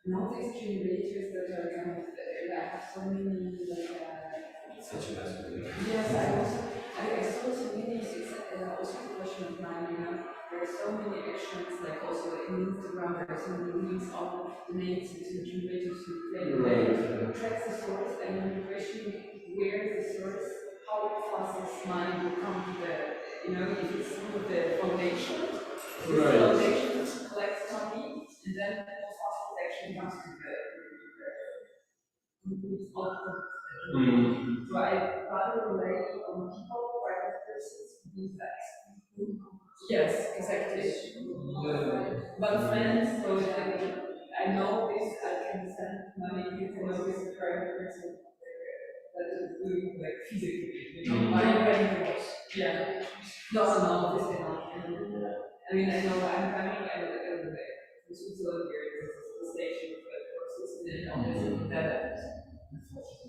Now these generators that are kind of, I have so many, like, yes, I saw so many, it's also a question of mine, you know, there are so many actions, like also in Instagram, there are so many links on the names to generators who play, they track the source, and then the question, where is the source, how fast this mind will come to the, you know, if it's through the foundation, the foundation collects money, and then actually comes to the output. So I rather rely on people, private persons, who do that. Yes, exactly. But friends, so I know this, I can send money, you can know this private person that is doing like physically, you know, my brain. Yeah. No, this cannot. I mean, I know I'm coming and this is so weird. The station of the courses and all this that.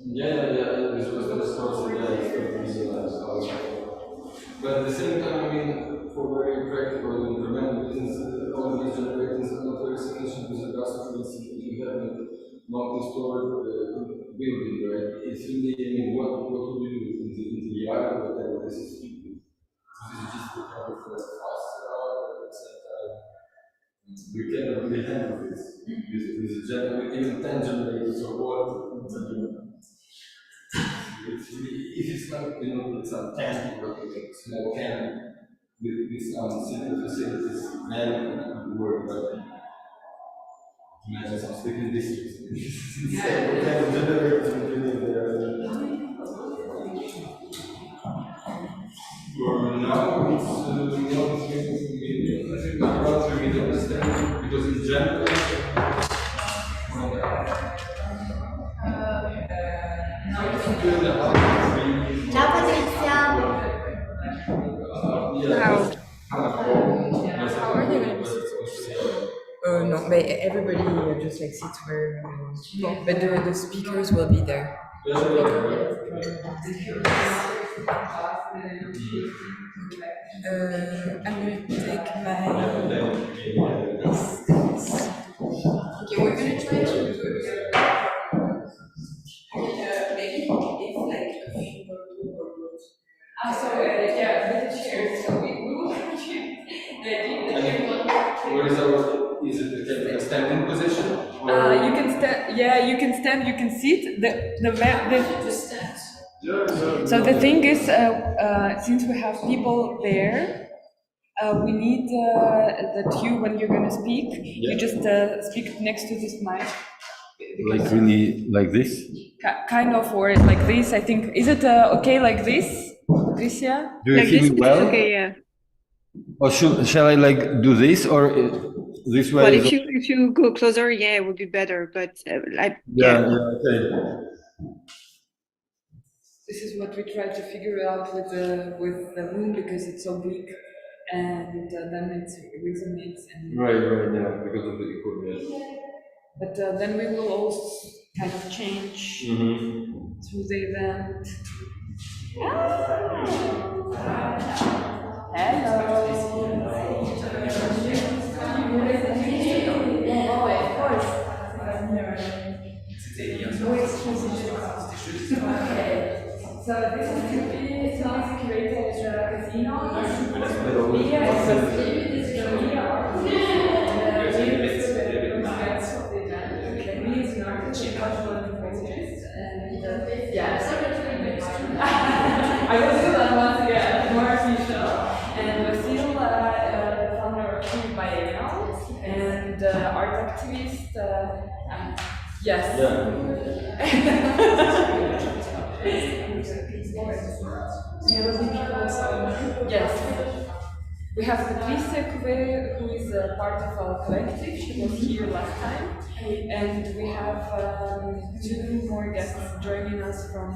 This was the response, but at the same time, I mean, for very practical and incremental business, all these generators are not very sufficient with regards to, for instance, if you have a multi-stored building, right? It's really, I mean, what do you do in the yard, whatever this is? This is just the kind of fast out, at the same time. You cannot really handle this with even 10 generators or what. If it's not, you know, it's not tangible, but it's a small can with some simple facilities, then it would work. But imagine some sleeping districts. Instead of kind of generators you need there. For now, it's not really understand because in general. Ciao Patrizia! How are they going to be? No, but everybody just like sits where they want. But the speakers will be there. I'm going to take my. Okay, we're going to try to do it. Maybe if like a few more people. So yeah, the chairs. So we will continue. Where is our? Is it a standing position? You can stand. Yeah, you can stand. You can sit. So the thing is, since we have people there, we need that you, when you're gonna speak, you just speak next to this mic. Like really, like this? Kind of, or like this. I think. Is it okay like this, Patricia? Do you like feel this? me well? Okay, yeah. Or shall I like do this or this way? Well, if you go closer, yeah, it would be better. But okay. This is what we try to figure out with the room because it's so big, and then it resonates. And right, yeah, because of the equipment. But then we will also kind of change through the event. Hello. Oh, of course. Okay. So this is typically curated as a casino. Here is the biennials, and art activist. Yes. Yes. We have Patricia Couvet, who is a part of our collective. She was here last time. And we have 2 more guests joining us from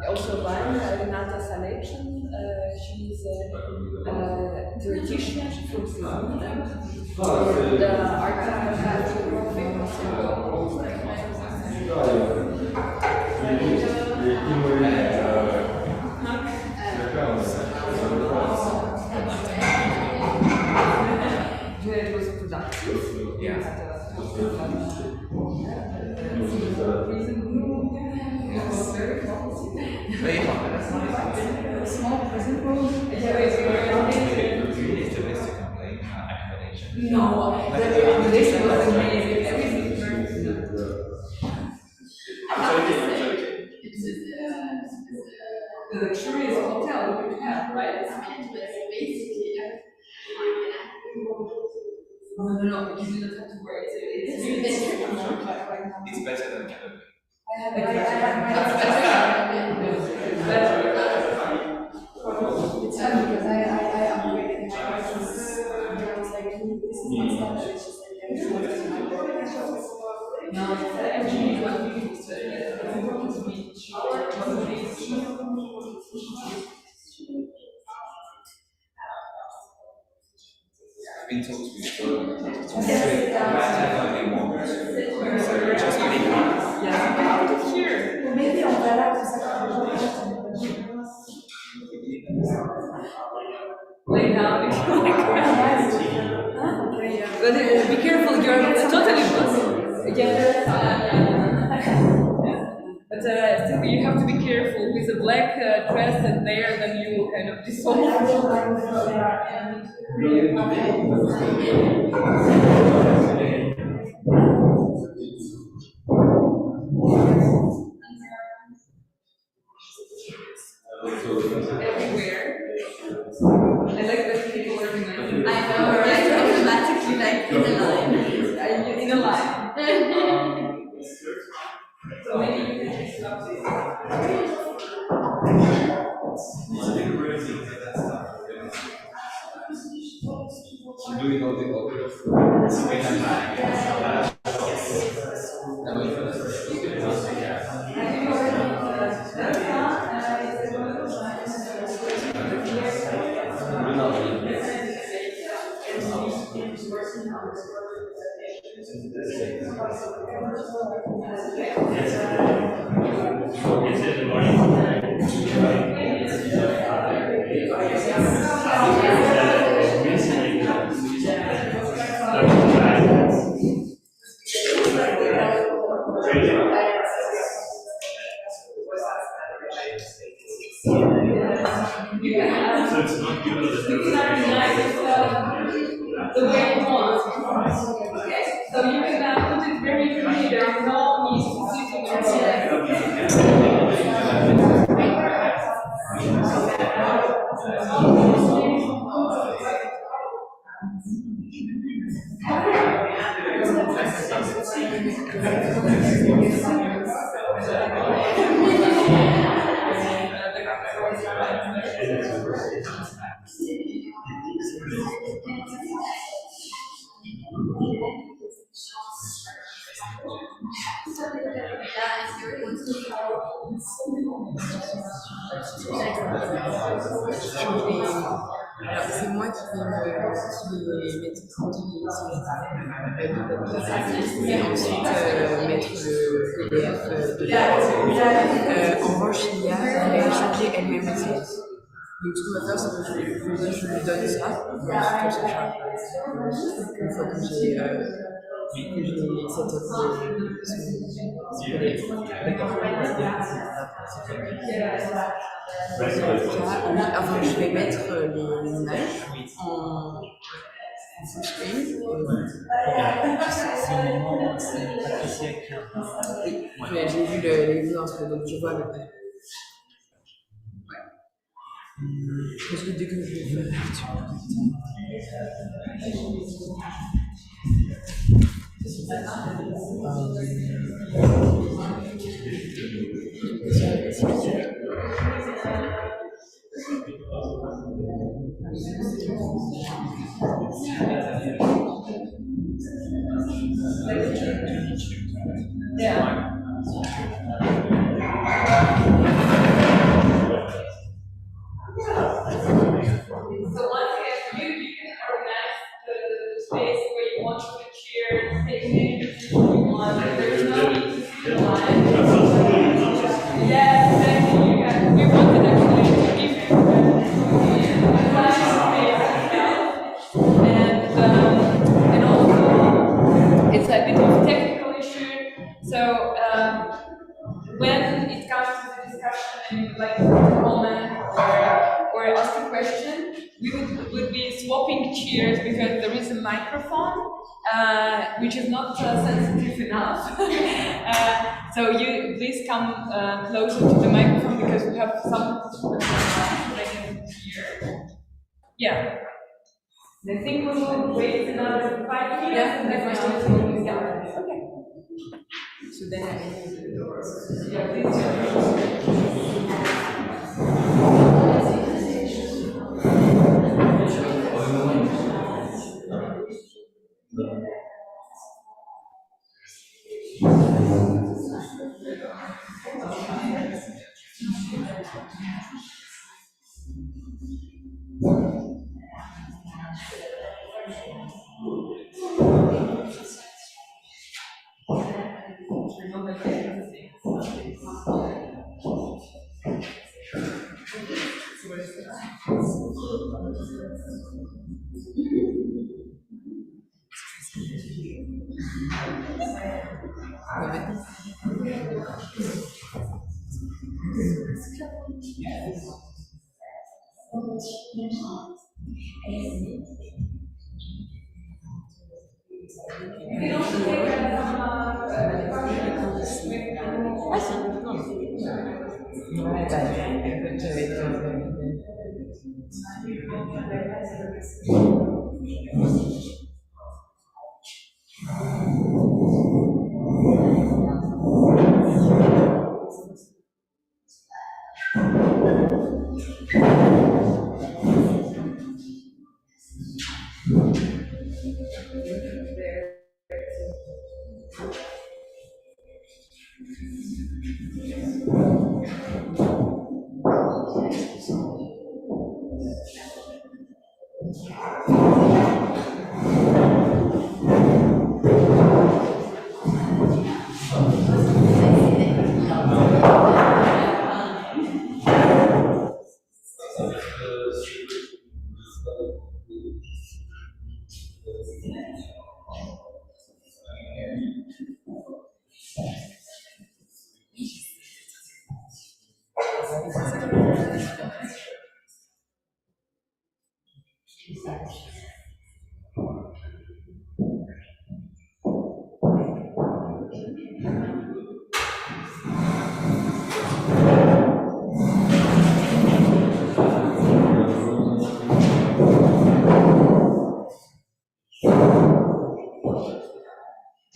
also Bali, Renata Selection. She's a dietitian from Sydney. And it was productive. Yeah. Small prison room. No, the accommodation was amazing. Everything the luxurious hotel we could have, right? No, you didn't have to worry. It's better than Canada. It's funny because I upgraded my license. I was like, this is not stuff that it's just like no, actually what we do is important to be I've been told to be sure. Just yeah, here. Maybe on that lay down. But be careful, you're totally close. But still, you have to be careful with a black dress and there, then you kind of dissolve. Everywhere. I like that people are reminding. I know, right? Automatically, like in a line. In a line. So maybe you can just stop this. Doing all the other. So it's not good. The way you want. Okay? So you can put it very free. There is no need to sit on Alors, c'est moi qui vais mettre et ensuite mettre le PDF de en revanche, il y a changer elle-même les séries. Donc, ce qu'on va faire, c'est que je lui donne ça, comme ça charge. Une fois que j'ai enfin, je vais mettre les images en full screen. Oui, j'ai vu les vidéos, donc je vois le peu. Parce que dès que je vais faire Yeah. So once again, you can organize the space where you want to put chairs, take names, you want. There's no line. Yeah, exactly. You can. We wanted actually to give and also it's a bit of a technical issue. So when it comes to the discussion and you would like to comment or ask a question, we would be swapping chairs because there is a microphone which is not sensitive enough. So you please come closer to the microphone because we have some here. Yeah. I think we will wait another 5 minutes and then we're starting to okay. So then I Yeah, please.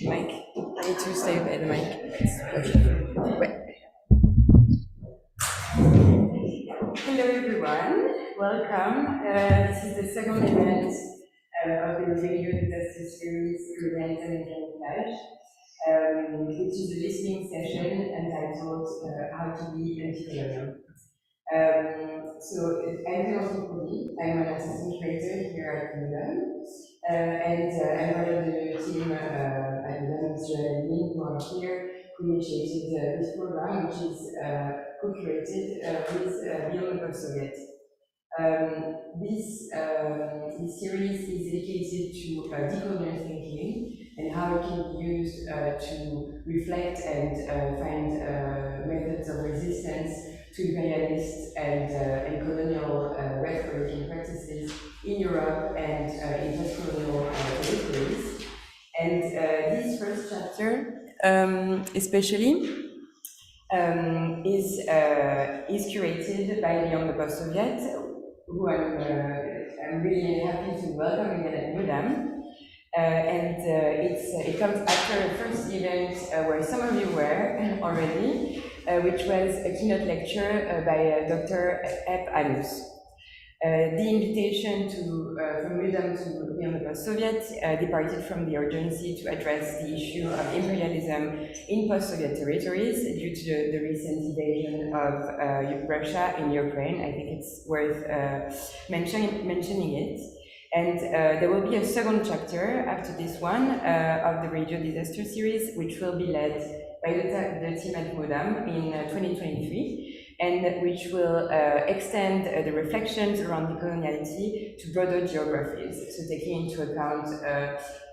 mic. I need to stay by the mic. Ouais. Hello everyone, welcome. This is the second event of the Review Disaster Series Prevent and Camouflage, which is a listening session entitled How to Be Anti-Colonial. So I'm Clémentine Coury. I'm an assistant curator here at the museum, and I'm part of the team at the museum with Joanne and Lynn, who are here, who initiated this program, which is co-curated with Beyond the Post-Soviet. This series is dedicated to decolonial thinking and how it can be used to reflect and find methods of resistance to imperialist and colonial rhetoric and practices in Europe and in post-colonial territories. And this first chapter, especially, is curated by Beyond the Post-Soviet, who I'm really happy to welcome again at Medam. It comes after a first event where some of you were already, which was a keynote lecture by Dr. Ep Anus. The invitation from Medam to be on the post-Soviet departed from the urgency to address the issue of imperialism in post-Soviet territories due to the recent invasion of Russia in Ukraine. I think it's worth mentioning it. And there will be a second chapter after this one of the Radio Disaster series, which will be led by the team at Medam in 2023, and which will extend the reflections around decoloniality to broader geographies, so taking into account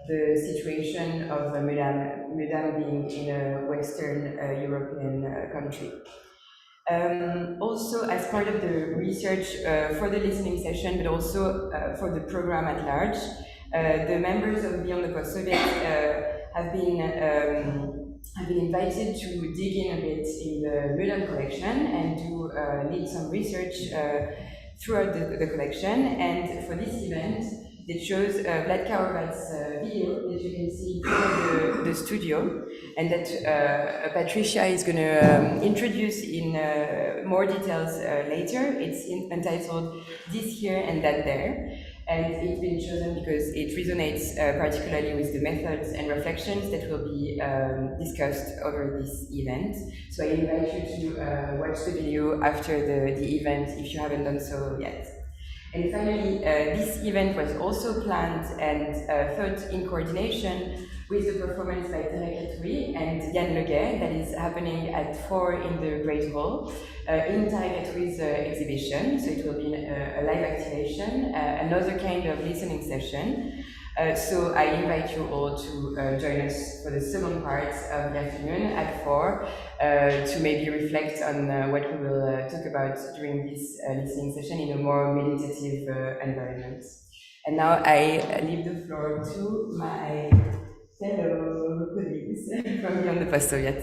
the situation of Medam being in a Western European country. Also, as part of the research for the listening session, but also for the program at large, the members of Beyond the Post-Soviet have been invited to dig in a bit in the Medam collection and to lead some research throughout the collection. And for this event, they chose Vlad Karovat's video that you can see in the studio, and that Patricia is going to introduce in more details later. It's entitled This Here and That There, and it's been chosen because it resonates particularly with the methods and reflections that will be discussed over this event. So I invite you to watch the video after the event if you haven't done so yet. And finally, this event was also planned and thought in coordination with the performance by Tarek Atoui and Yann Leguet that is happening at 4 in the Great Hall in Tarek Atoui's exhibition. So it will be a live activation, another kind of listening session. So I invite you all to join us for the second part of the afternoon at 4 to maybe reflect on what we will talk about during this listening session in a more meditative environment. And now I leave the floor to my fellow colleagues from Beyond the Post-Soviet.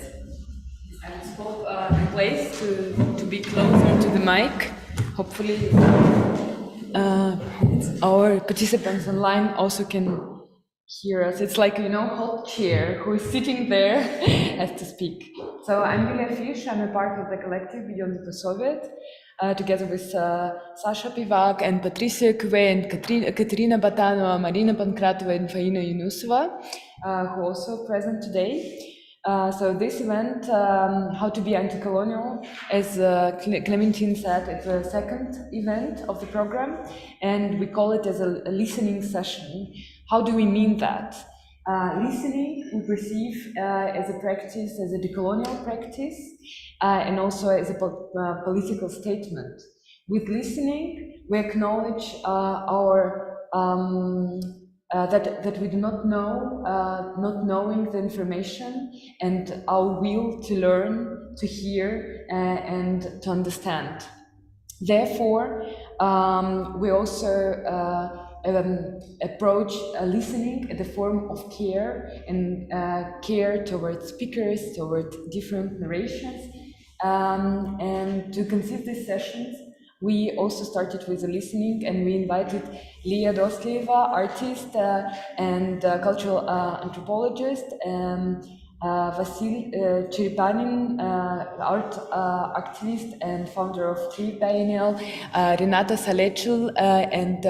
I'm both in place to be closer to the mic. Hopefully our participants online also can hear us. It's like, hot chair who is sitting there has to speak. So I'm Julia Fish. I'm a part of the collective Beyond the Soviet, together with Sasha Pivak and Patricia Kuve and Katerina Batanova, Marina Pankratova and Faina Yunusova, who are also present today. So this event, How to be Anti-Colonial, as Clementine said, it's the second event of the program, and we call it as a listening session. How do we mean that? Listening we perceive as a practice, as a decolonial practice, and also as a political statement. With listening, we acknowledge our that we do not know, not knowing the information, and our will to learn, to hear, and to understand. Therefore, we also approach listening in the form of care, and care towards speakers, towards different narrations. And to conceive these sessions, we also started with the listening, and we invited Leah Dosleva, artist and cultural anthropologist, Vasil Cheripanin, art activist and founder of Tree Biennial, Renata Salechil, and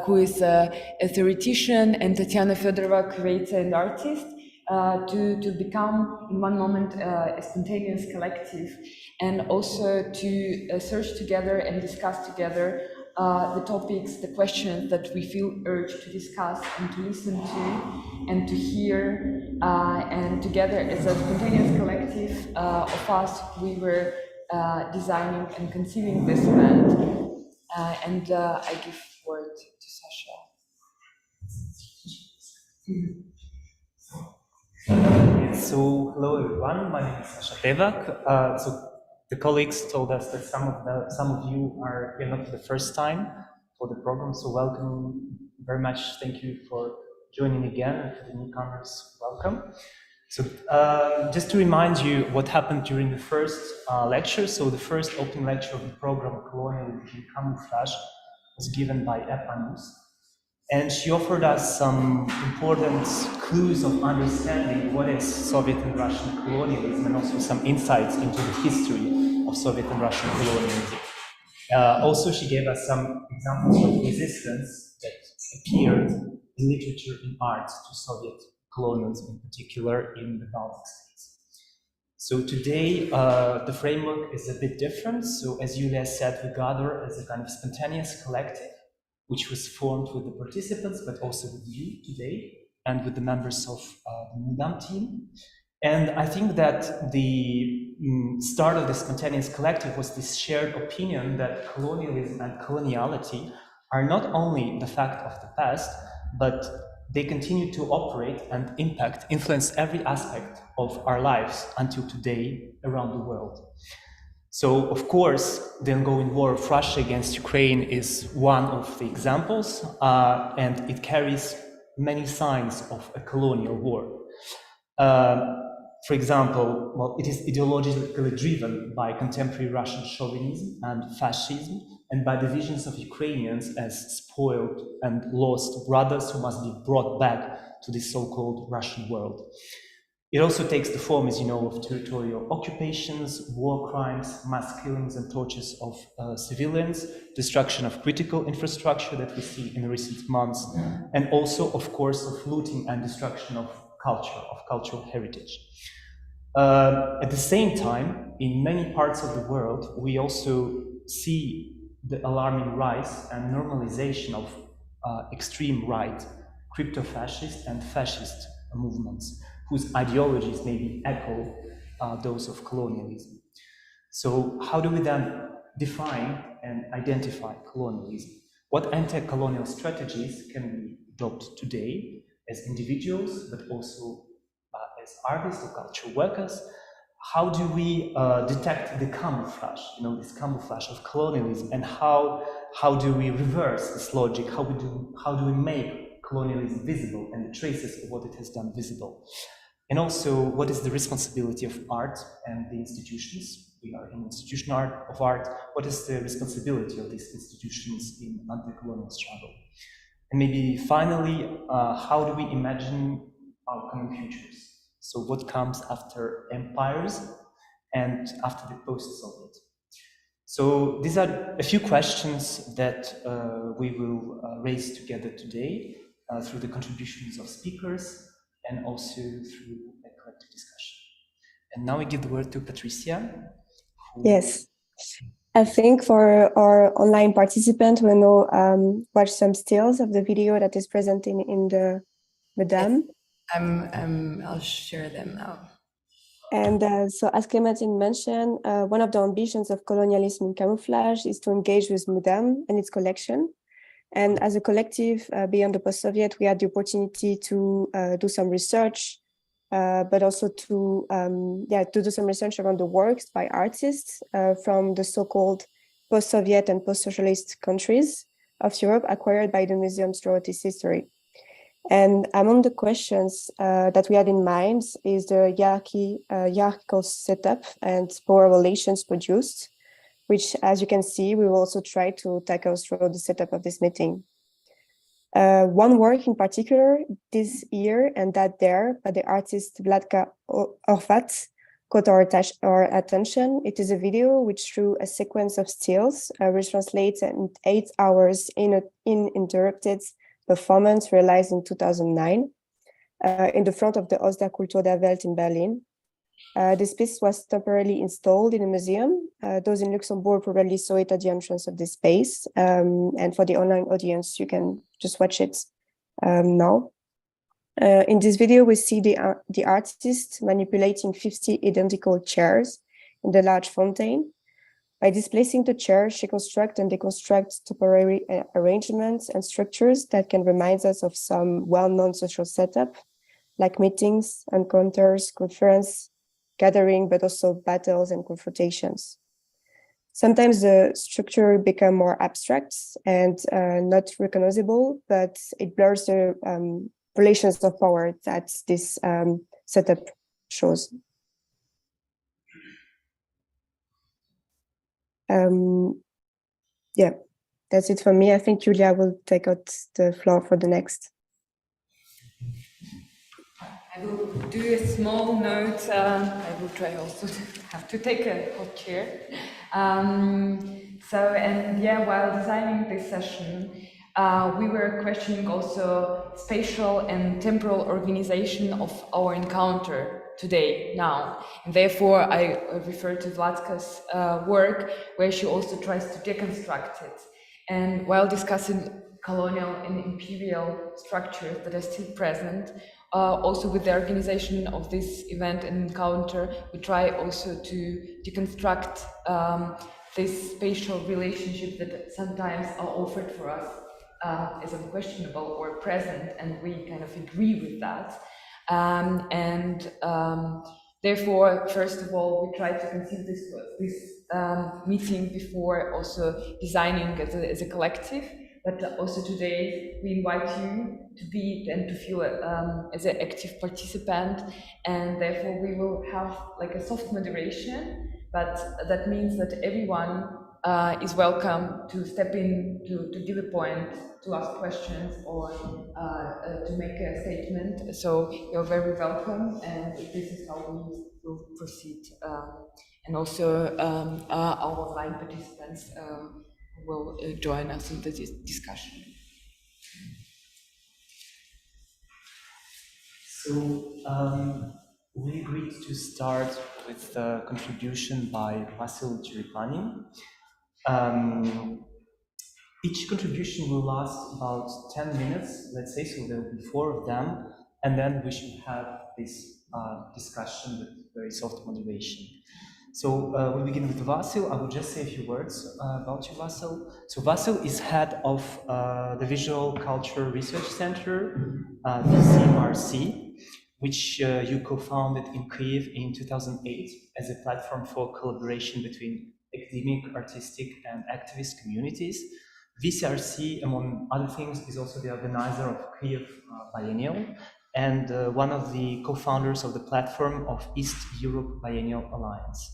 who is a theoretician, and Tatiana Fedorova, curator and artist, to become in one moment a spontaneous collective, and also to search together and discuss together the topics, the questions that we feel urged to discuss and to listen to and to hear, and together as a spontaneous collective of us, we were designing and conceiving this event. And I give word to Sasha. So hello everyone, my name is Sasha Tevak. So the colleagues told us that some of you are here not for the first time for the program, so welcome very much. Thank you for joining again, and for the newcomers, welcome. So just to remind you what happened during the first lecture. So the first opening lecture of the program, Colonial in Camouflage, was given by Epanus. And she offered us some important clues of understanding what is Soviet and Russian colonialism, and also some insights into the history of Soviet and Russian colonialism. Also, she gave us some examples of resistance that appeared in literature and art to Soviet colonialism, in particular in the Baltic states. So today, the framework is a bit different. So as Yulia said, we gather as a kind of spontaneous collective, which was formed with the participants, but also with you today, and with the members of the Mudam team. And I think that the start of the spontaneous collective was this shared opinion that colonialism and coloniality are not only the fact of the past, but they continue to operate and impact, influence every aspect of our lives until today around the world. So, of course, the ongoing war of Russia against Ukraine is one of the examples, and it carries many signs of a colonial war. For example, well, it is ideologically driven by contemporary Russian chauvinism and fascism, and by the visions of Ukrainians as spoiled and lost brothers who must be brought back to the so-called Russian world. It also takes the form, as you know, of territorial occupations, war crimes, mass killings and tortures of civilians, destruction of critical infrastructure that we see in recent months, and also, of course, of looting and destruction of culture, of cultural heritage. At the same time, in many parts of the world, we also see the alarming rise and normalization of extreme right, crypto-fascist and fascist movements, whose ideologies maybe echo those of colonialism. So how do we then define and identify colonialism? What anti-colonial strategies can we adopt today as individuals, but also as artists or cultural workers? How do we detect the camouflage, this camouflage of colonialism, and how do we reverse this logic? How do we make colonialism visible and the traces of what it has done visible? And also, what is the responsibility of art and the institutions? We are in institution of art. What is the responsibility of these institutions in anti-colonial struggle? And maybe finally, how do we imagine our common futures? So what comes after empires and after the post-Soviet? So these are a few questions that we will raise together today through the contributions of speakers and also through a collective discussion. And now I give the word to Patricia. Yes. I think for our online participant, we will watch some stills of the video that is present in the Mudam. I'll share them now. And so, as Clementine mentioned, one of the ambitions of colonialism in camouflage is to engage with Mudam and its collection. And as a collective, beyond the post-Soviet, we had the opportunity to do some research, but also to do some research around the works by artists from the so-called post-Soviet and post-socialist countries of Europe acquired by the museums throughout its history. And among the questions that we had in mind is the hierarchical setup and power relations produced, which, as you can see, we will also try to tackle through the setup of this meeting. One work in particular this year and that there by the artist Vladka Orvat caught our attention. It is a video which, through a sequence of stills, which translates in 8 hours in uninterrupted performance realized in 2009 in the front of the Haus der Kultur der Welt in Berlin. This piece was temporarily installed in a museum. Those in Luxembourg probably saw it at the entrance of this space. And for the online audience, you can just watch it now. In this video, we see the artist manipulating 50 identical chairs in the large fountain. By displacing the chairs, she constructs and deconstructs temporary arrangements and structures that can remind us of some well-known social setup, like meetings, encounters, conference, gathering, but also battles and confrontations. Sometimes the structure become more abstract and not recognizable, but it blurs the relations of power that this setup shows. that's it for me. I think Julia will take out the floor for the next. I will do a small note. I will try also to have to take a hot chair. While designing this session, we were questioning also spatial and temporal organization of our encounter today, now. And therefore, I refer to Vladka's work, where she also tries to deconstruct it. And while discussing colonial and imperial structures that are still present, also with the organization of this event and encounter, we try also to deconstruct this spatial relationship that sometimes are offered for us as unquestionable or present, and we kind of agree with that. Therefore, first of all, we try to conceive this meeting before also designing as a collective. But also today, we invite you to be and to feel as an active participant, and therefore we will have like a soft moderation, but that means that everyone is welcome to step in, to give a point, to ask questions, or to make a statement. So you're very welcome, and this is how we will proceed. And also our online participants will join us in this discussion. So we agreed to start with the contribution by Vasil Chiripani. Each contribution will last about 10 minutes, let's say, so there will be 4 of them, and then we should have this discussion with very soft moderation. So we'll begin with Vasil. I will just say a few words about you, Vasil. So Vasil is head of the Visual Culture Research Center, VCRC, which you co-founded in Kyiv in 2008 as a platform for collaboration between academic, artistic, and activist communities. VCRC, among other things, is also the organizer of Kyiv Biennial and one of the co-founders of the platform of East Europe Biennial Alliance.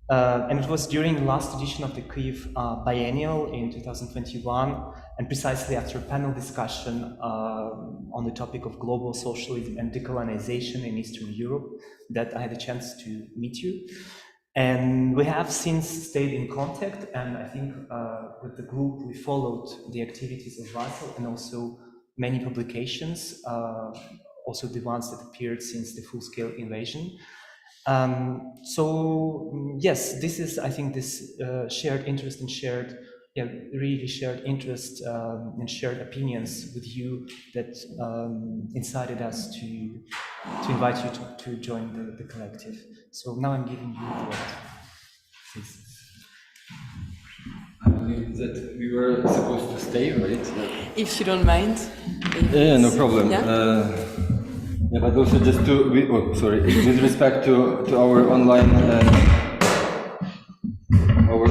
And it was during the last edition of the Kyiv Biennial in 2021, and precisely after a panel discussion on the topic of global socialism and decolonization in Eastern Europe, that I had a chance to meet you. And we have since stayed in contact, and I think with the group we followed the activities of Vasil and also many publications, also the ones that appeared since the full-scale invasion. Yes, this is, I think, this shared interest and really shared interest and shared opinions with you that incited us to invite you to join the collective. So now I'm giving you the word. Please. I believe that we were supposed to stay, right? If you don't mind. Yeah, no problem. Yeah? Yeah, but also just with respect to our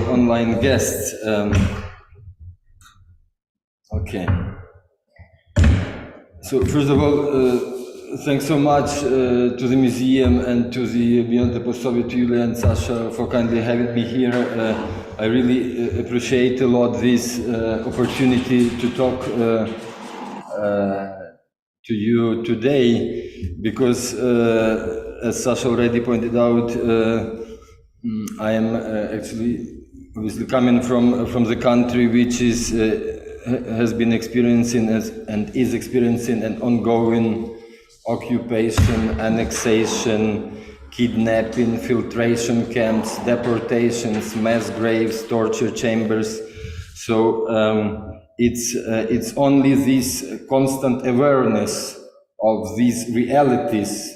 online guests. Okay. So first of all, thanks so much to the museum and to the Beyond the Post-Soviet, Julia and Sasha, for kindly having me here. I really appreciate a lot this opportunity to talk to you today, because as Sasha already pointed out, I am actually obviously coming from the country which has been experiencing and is experiencing an ongoing occupation, annexation, kidnapping, filtration camps, deportations, mass graves, torture chambers. So it's only this constant awareness of these realities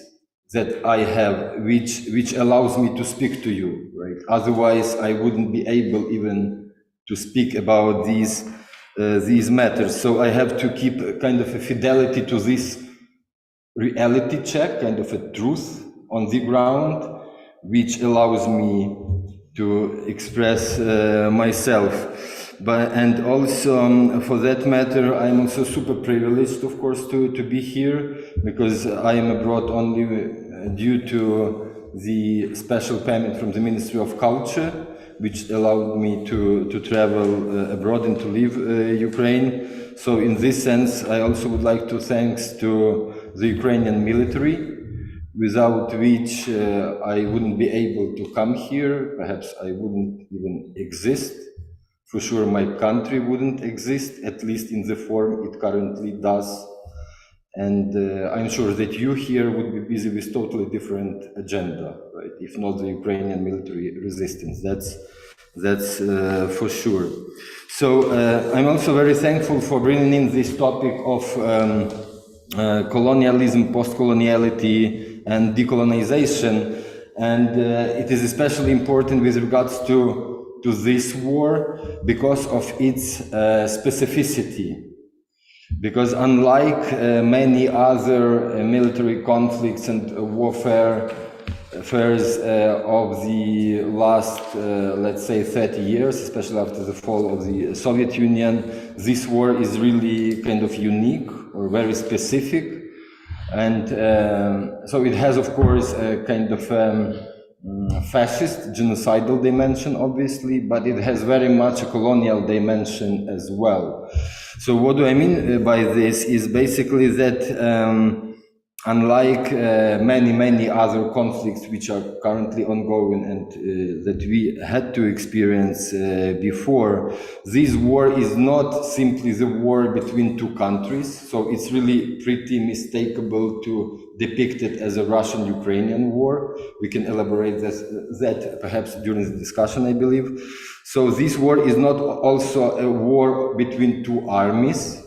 that I have, which allows me to speak to you, right? Otherwise, I wouldn't be able even to speak about these matters. So I have to keep a kind of a fidelity to this reality check, kind of a truth on the ground, which allows me to express myself. And also, for that matter, I'm also super privileged, of course, to be here, because I am abroad only due to the special permit from the Ministry of Culture, which allowed me to travel abroad and to leave Ukraine. So in this sense, I also would like to thank to the Ukrainian military, without which I wouldn't be able to come here. Perhaps I wouldn't even exist. For sure, my country wouldn't exist, at least in the form it currently does. And I'm sure that you here would be busy with totally different agenda, right? If not the Ukrainian military resistance, that's for sure. So I'm also very thankful for bringing in this topic of colonialism, post-coloniality, and decolonization. And it is especially important with regards to this war because of its specificity. Because unlike many other military conflicts and warfare affairs of the last, let's say, 30 years, especially after the fall of the Soviet Union, this war is really kind of unique or very specific. And so it has, of course, a kind of fascist, genocidal dimension, obviously, but it has very much a colonial dimension as well. So what do I mean by this is basically that unlike many other conflicts which are currently ongoing and that we had to experience before, this war is not simply the war between two countries. So it's really pretty mistakable to depict it as a Russian-Ukrainian war. We can elaborate that perhaps during the discussion, I believe. So this war is not also a war between two armies.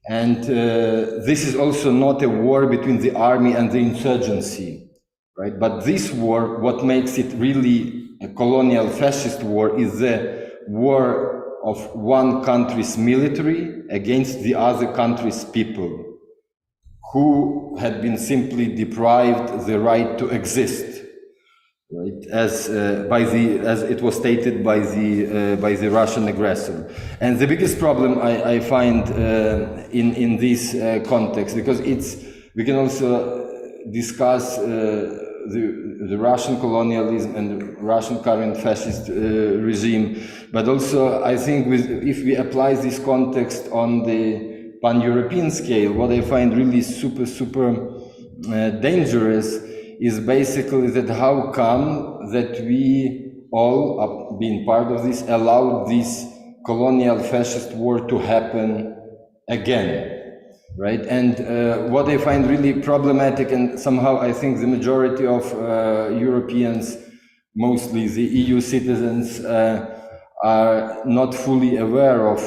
And this is also not a war between the army and the insurgency, right? But this war, what makes it really a colonial fascist war is the war of one country's military against the other country's people, who had been simply deprived the right to exist, right? As it was stated by the Russian aggressor. And the biggest problem I find in this context, because we can also discuss the Russian colonialism and the Russian current fascist regime, but also I think if we apply this context on the pan-European scale, what I find really super dangerous is basically that how come that we all, being part of this, allowed this colonial fascist war to happen again, right? And what I find really problematic, and somehow I think the majority of Europeans, mostly the EU citizens, are not fully aware of,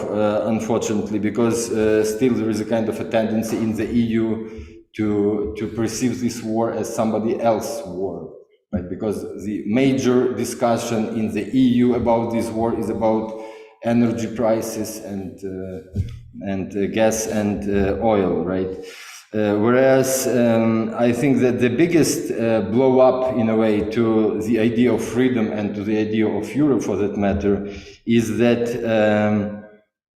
unfortunately, because still there is a kind of a tendency in the EU to perceive this war as somebody else's war, right? Because the major discussion in the EU about this war is about energy prices and gas and oil, right? Whereas I think that the biggest blow up, in a way, to the idea of freedom and to the idea of Europe, for that matter, is that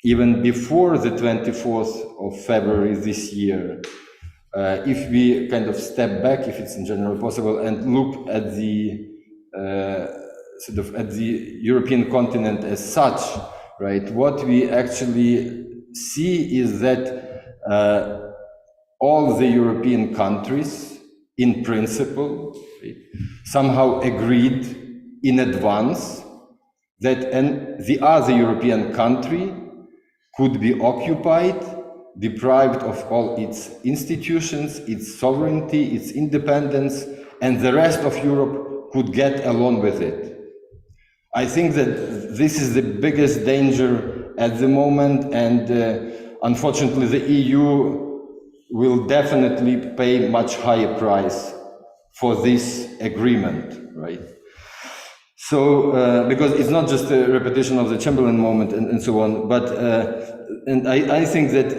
even before the 24th of February this year, if we kind of step back, if it's in general possible, and look at the at the European continent as such, right? What we actually see is that all the European countries, in principle, right, somehow agreed in advance that the other European country could be occupied, deprived of all its institutions, its sovereignty, its independence, and the rest of Europe could get along with it. I think that this is the biggest danger at the moment, and unfortunately the EU will definitely pay much higher price for this agreement, right? So, because it's not just a repetition of the Chamberlain moment and so on, but and I think that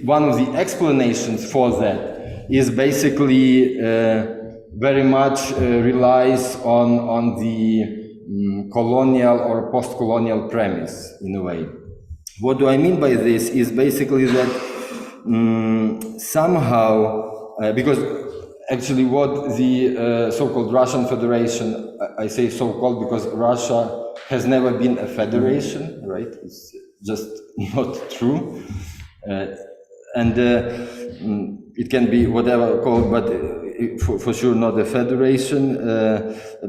one of the explanations for that is basically very much relies on the colonial or post-colonial premise, in a way. What do I mean by this is basically that somehow, because actually what the so-called Russian Federation, I say so-called because Russia has never been a federation, right? It's just not true. And it can be whatever called, but for sure not a federation.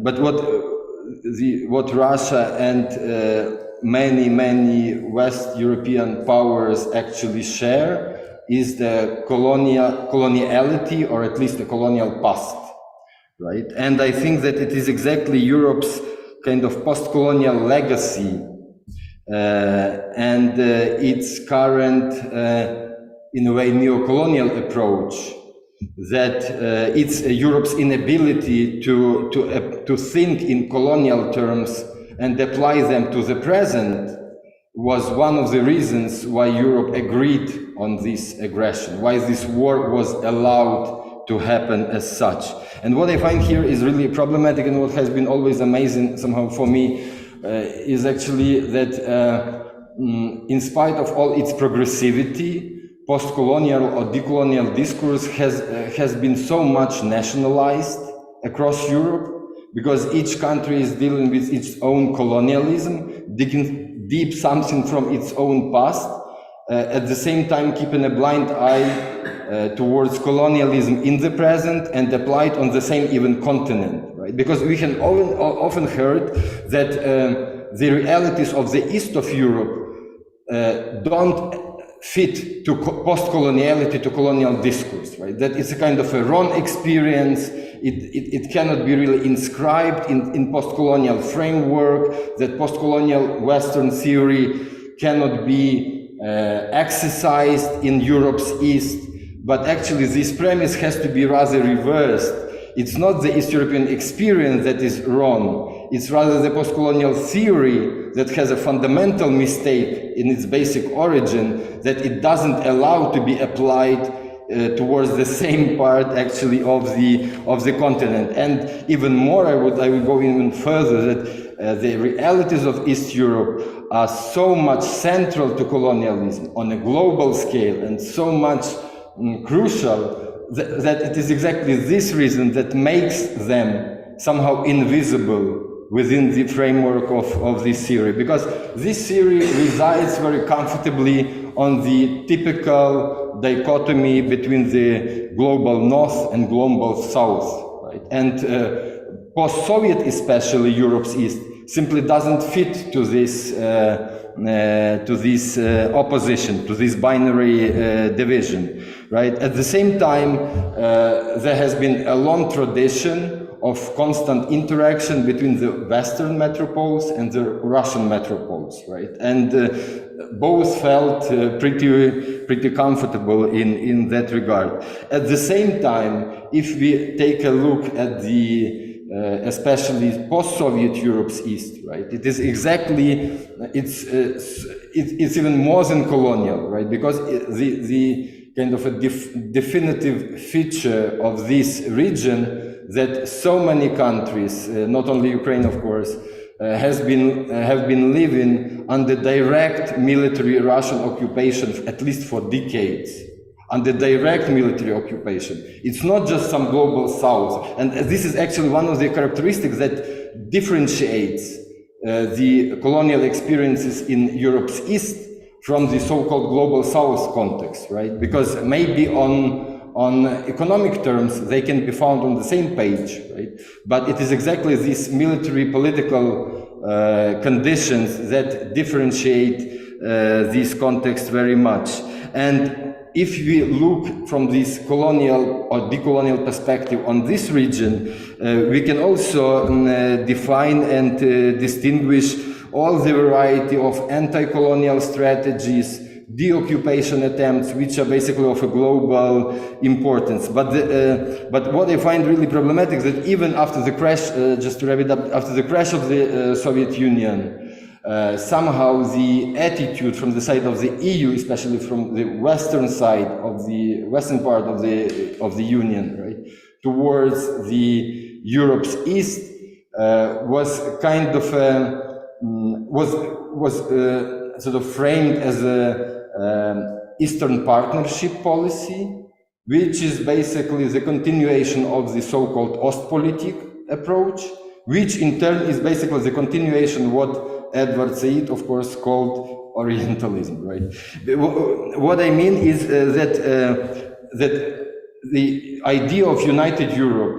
But what Russia and many West European powers actually share is the coloniality, or at least the colonial past, right? And I think that it is exactly Europe's kind of post-colonial legacy and its current, in a way, neo-colonial approach, that it's Europe's inability to think in colonial terms and apply them to the present was one of the reasons why Europe agreed on this aggression, why this war was allowed to happen as such. And what I find here is really problematic, and what has been always amazing somehow for me is actually that in spite of all its progressivity, post-colonial or decolonial discourse has been so much nationalized across Europe, because each country is dealing with its own colonialism, digging deep something from its own past, at the same time keeping a blind eye towards colonialism in the present and applied on the same even continent, right? Because we can often heard that the realities of the east of Europe don't fit to post-coloniality, to colonial discourse, right? That it's a kind of a wrong experience. It cannot be really inscribed in post-colonial framework, that post-colonial Western theory cannot be exercised in Europe's East. But actually this premise has to be rather reversed. It's not the East European experience that is wrong. It's rather the post-colonial theory that has a fundamental mistake in its basic origin, that it doesn't allow to be applied towards the same part actually of the continent. And even more, I would go even further, that the realities of East Europe are so much central to colonialism on a global scale and so much crucial that it is exactly this reason that makes them somehow invisible within the framework of this theory, because this theory resides very comfortably on the typical dichotomy between the global north and global south, right? And post-Soviet, especially Europe's East, simply doesn't fit to this opposition, to this binary division, right? At the same time, there has been a long tradition of constant interaction between the Western metropoles and the Russian metropoles, right? And both felt pretty comfortable in that regard. At the same time, if we take a look at the especially post-Soviet Europe's East, right? It is exactly, it's even more than colonial, right? Because the kind of a definitive feature of this region that so many countries, not only Ukraine, of course, have been living under direct military Russian occupation, at least for decades. Under direct military occupation. It's not just some global south. And this is actually one of the characteristics that differentiates the colonial experiences in Europe's East from the so-called global south context, right? Because maybe on economic terms, they can be found on the same page, right? But it is exactly these military political conditions that differentiate these contexts very much. And if we look from this colonial or decolonial perspective on this region, we can also define and distinguish all the variety of anti-colonial strategies, deoccupation attempts, which are basically of a global importance. But what I find really problematic is that even after the crash, just to wrap it up, after the crash of the Soviet Union, somehow the attitude from the side of the EU, especially from the western side of the western part of the Union, right, towards the Europe's East, was kind of was sort of framed as a Eastern Partnership policy, which is basically the continuation of the so-called Ostpolitik approach, which in turn is basically the continuation what Edward Said, of course, called Orientalism, right? What I mean is that the idea of united Europe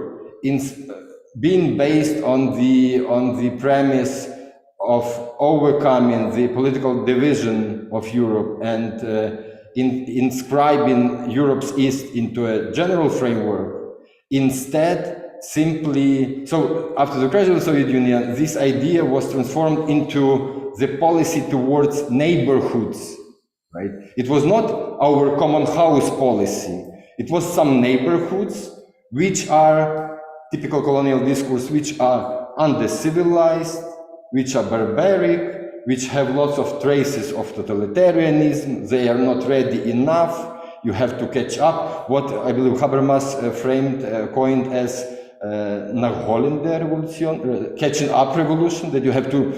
being based on the premise of overcoming the political division of Europe and inscribing Europe's East into a general framework, instead simply, so after the crash of the Soviet Union, this idea was transformed into the policy towards neighborhoods, right? It was not our common house policy. It was some neighborhoods which are typical colonial discourse, which are under-civilized, which are barbaric, which have lots of traces of totalitarianism. They are not ready enough. You have to catch up. What I believe Habermas coined as Nachholende Revolution, catching up revolution, that you have to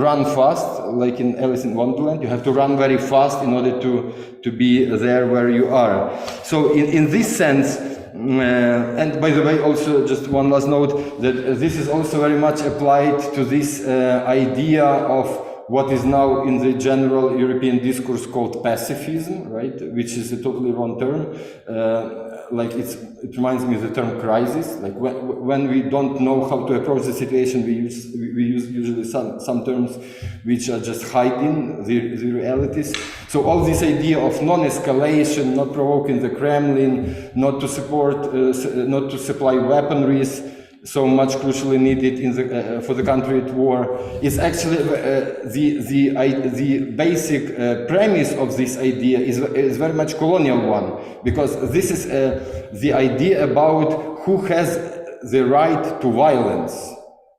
run fast, like in Alice in Wonderland. You have to run very fast in order to be there where you are. So in this sense, and by the way, also just one last note, that this is also very much applied to this idea of what is now in the general European discourse called pacifism, right? Which is a totally wrong term. It reminds me of the term crisis. Like when we don't know how to approach the situation, we use usually some terms which are just hiding the realities. So all this idea of non-escalation, not provoking the Kremlin, not to support, not to supply weaponries, so much crucially needed for the country at war, is actually the basic premise of this idea is very much colonial one, because this is the idea about who has the right to violence,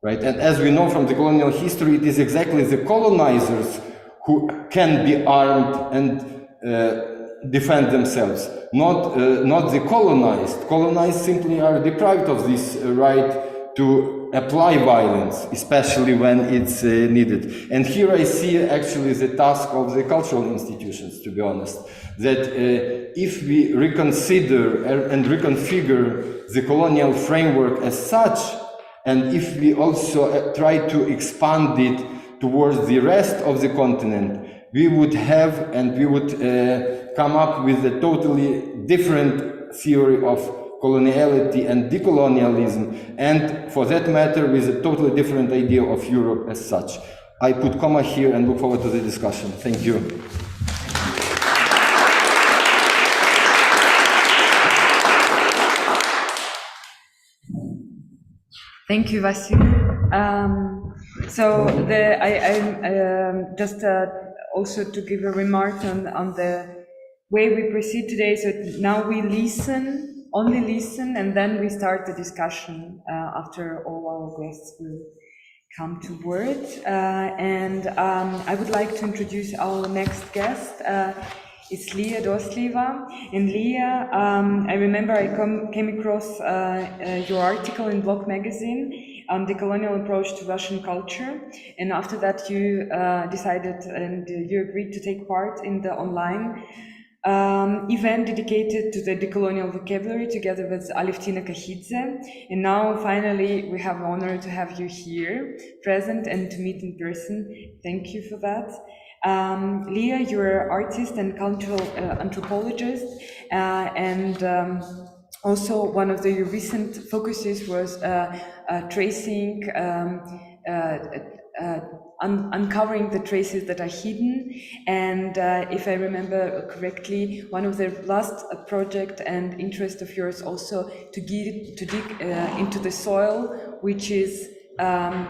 right? And as we know from the colonial history, it is exactly the colonizers who can be armed and defend themselves, not the colonized. Colonized simply are deprived of this right to apply violence, especially when it's needed. And here I see actually the task of the cultural institutions, to be honest, that if we reconsider and reconfigure the colonial framework as such, and if we also try to expand it towards the rest of the continent, we would have and we would come up with a totally different theory of coloniality and decolonialism, and for that matter, with a totally different idea of Europe as such. I put comma here and look forward to the discussion. Thank you. Thank you, Vasil. Also to give a remark on the way we proceed today. So now we listen, only listen, and then we start the discussion after all our guests will come to word. I would like to introduce our next guest. It's Leah Dostleva. And Leah, I remember I came across your article in Block magazine on the colonial approach to Russian culture. And after that, you decided and you agreed to take part in the online event dedicated to the decolonial vocabulary together with Alevtina Kahidze. And now, finally, we have the honor to have you here, present and to meet in person. Thank you for that. Leah, you're an artist and cultural anthropologist, and also one of your recent focuses was tracing, uncovering the traces that are hidden. And if I remember correctly, one of the last project and interest of yours also to dig into the soil, which is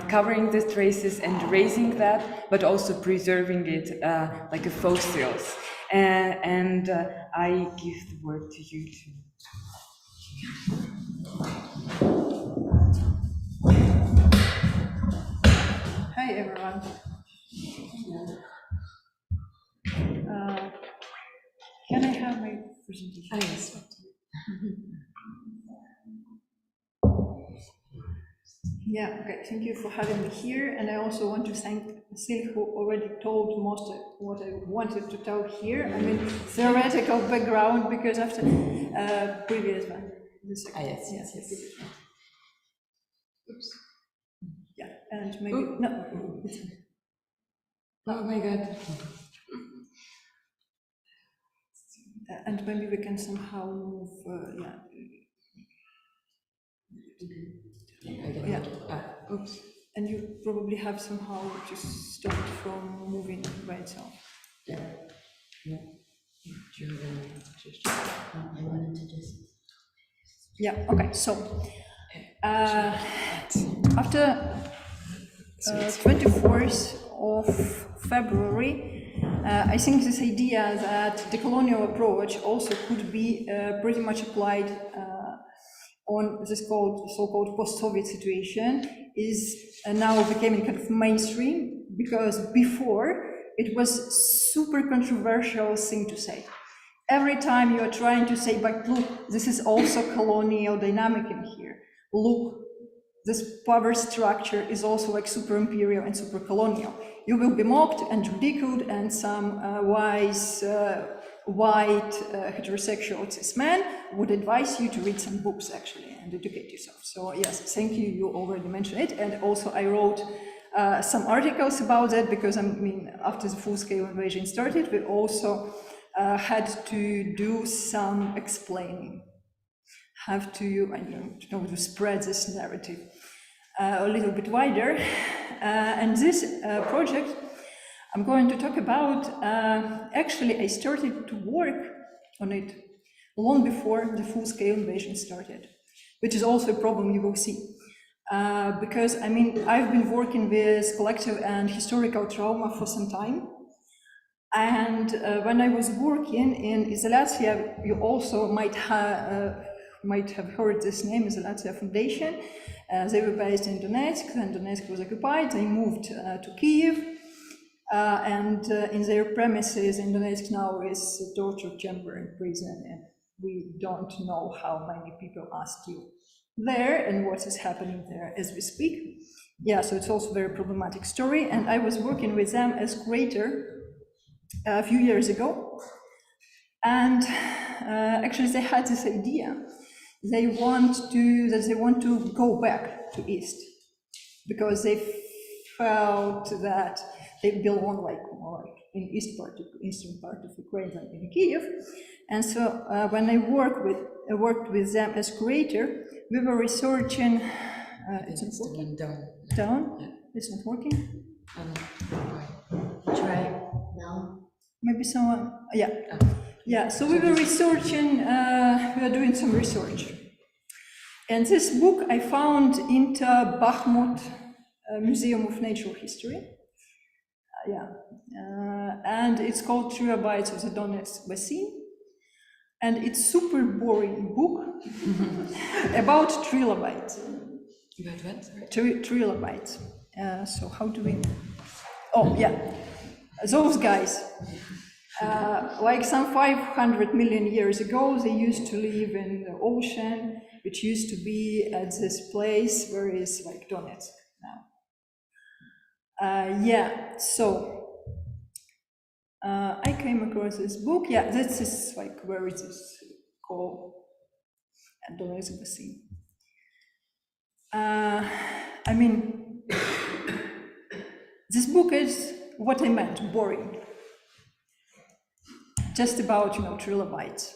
covering the traces and erasing that, but also preserving it like a fossils. And I give the word to you too. Hi everyone. Can I have my presentation? Ah, yes. Yeah, okay. Thank you for having me here, and I also want to thank Sil, who already told most of what I wanted to tell here. I mean, theoretical background, because after previous one. Yes. Oops. Yeah, and maybe, no. Oh my God. And maybe we can somehow move, Oops. And you probably have somehow to stop it from moving by itself. Yeah. Do you have any suggestions? I wanted to just. Yeah, okay, so after 24th of February, I think this idea that the colonial approach also could be pretty much applied on this so-called post-Soviet situation is now becoming kind of mainstream, because before it was super controversial thing to say. Every time you are trying to say, but look, this is also colonial dynamic in here. Look, this power structure is also like super imperial and super colonial. You will be mocked and ridiculed, and some wise white heterosexual cis man would advise you to read some books actually and educate yourself. So yes, thank you, you already mentioned it. And also I wrote some articles about that, because I mean, after the full-scale invasion started, we also had to do some explaining, have to, to spread this narrative a little bit wider. And this project I'm going to talk about, actually I started to work on it long before the full-scale invasion started, which is also a problem you will see. Because I mean, I've been working with collective and historical trauma for some time. And when I was working in Izolatia, you also might have heard this name, Izolatia Foundation. They were based in Donetsk, and Donetsk was occupied. They moved to Kiev, and in their premises in Donetsk now is a torture chamber and prison, and we don't know how many people are still there and what is happening there as we speak. Yeah, so it's also a very problematic story, and I was working with them as curator a few years ago, and actually they had this idea. They want to go back to East, because they felt that they belong more like in eastern part of Ukraine than in Kiev. And so when I worked with them as curator, we were researching. It's not down. Yeah. It's not working. Try now. Maybe someone. Yeah. Yeah. So we were researching. We were doing some research. And this book I found in the Bakhmut Museum of Natural History. And it's called Trilobites of the Donetsk Basin. And it's super boring book about trilobites. About what? Trilobites. So how do we? Oh yeah, those guys. Like some 500 million years ago, they used to live in the ocean, which used to be at this place where is like Donetsk now. So I came across this book. Yeah, this is like where it is called Donetsk Basin. I mean, this book is what I meant, boring. Just about, trilobites.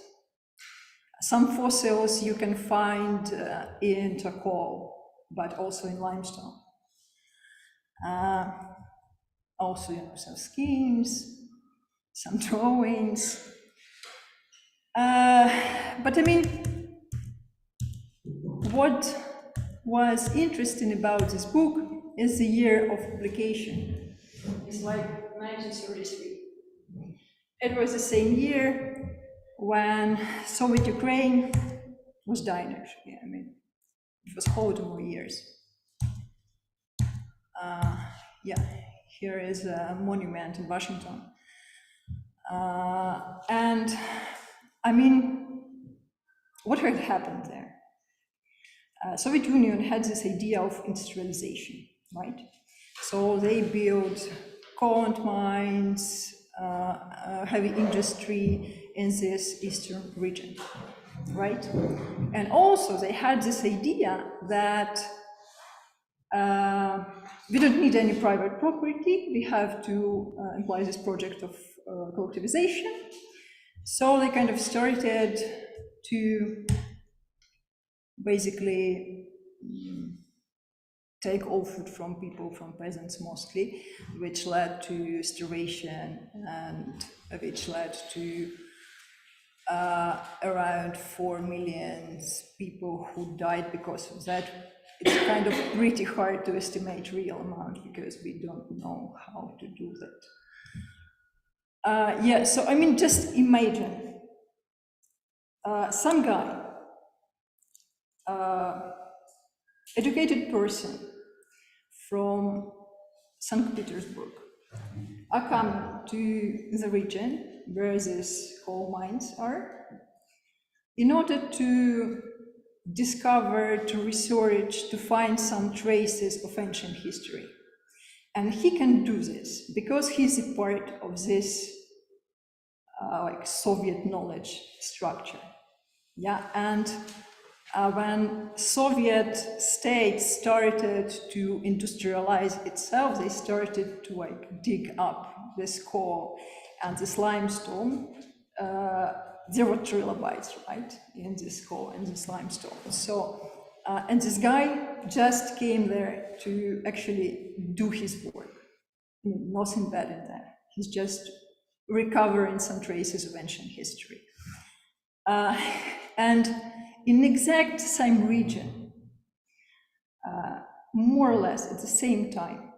Some fossils you can find in charcoal, but also in limestone. Also, some schemes, some drawings. But I mean, what was interesting about this book is the year of publication. It's like 1933. It was the same year when Soviet Ukraine was dying, actually. I mean, it was Holodomor years. Here is a monument in Washington. And I mean, what had happened there? Soviet Union had this idea of industrialization, right? So they build gold mines, heavy industry in this eastern region, right? And also they had this idea that we don't need any private property, we have to imply this project of collectivization. So they kind of started to basically take all food from people, from peasants mostly, which led to starvation and which led to around 4 million people who died because of that. It's kind of pretty hard to estimate real amount because we don't know how to do that. Yeah, so I mean, just imagine some guy, educated person from St. Petersburg are coming to the region where these coal mines are in order to discover, to research, to find some traces of ancient history. And he can do this because he's a part of this like Soviet knowledge structure. Yeah, and when Soviet states started to industrialize itself, they started to like dig up this coal and this limestone. There were trilobites, right, in this coal and this limestone. So, and this guy just came there to actually do his work. I mean, nothing bad in that. He's just recovering some traces of ancient history. And in exact same region, more or less at the same time,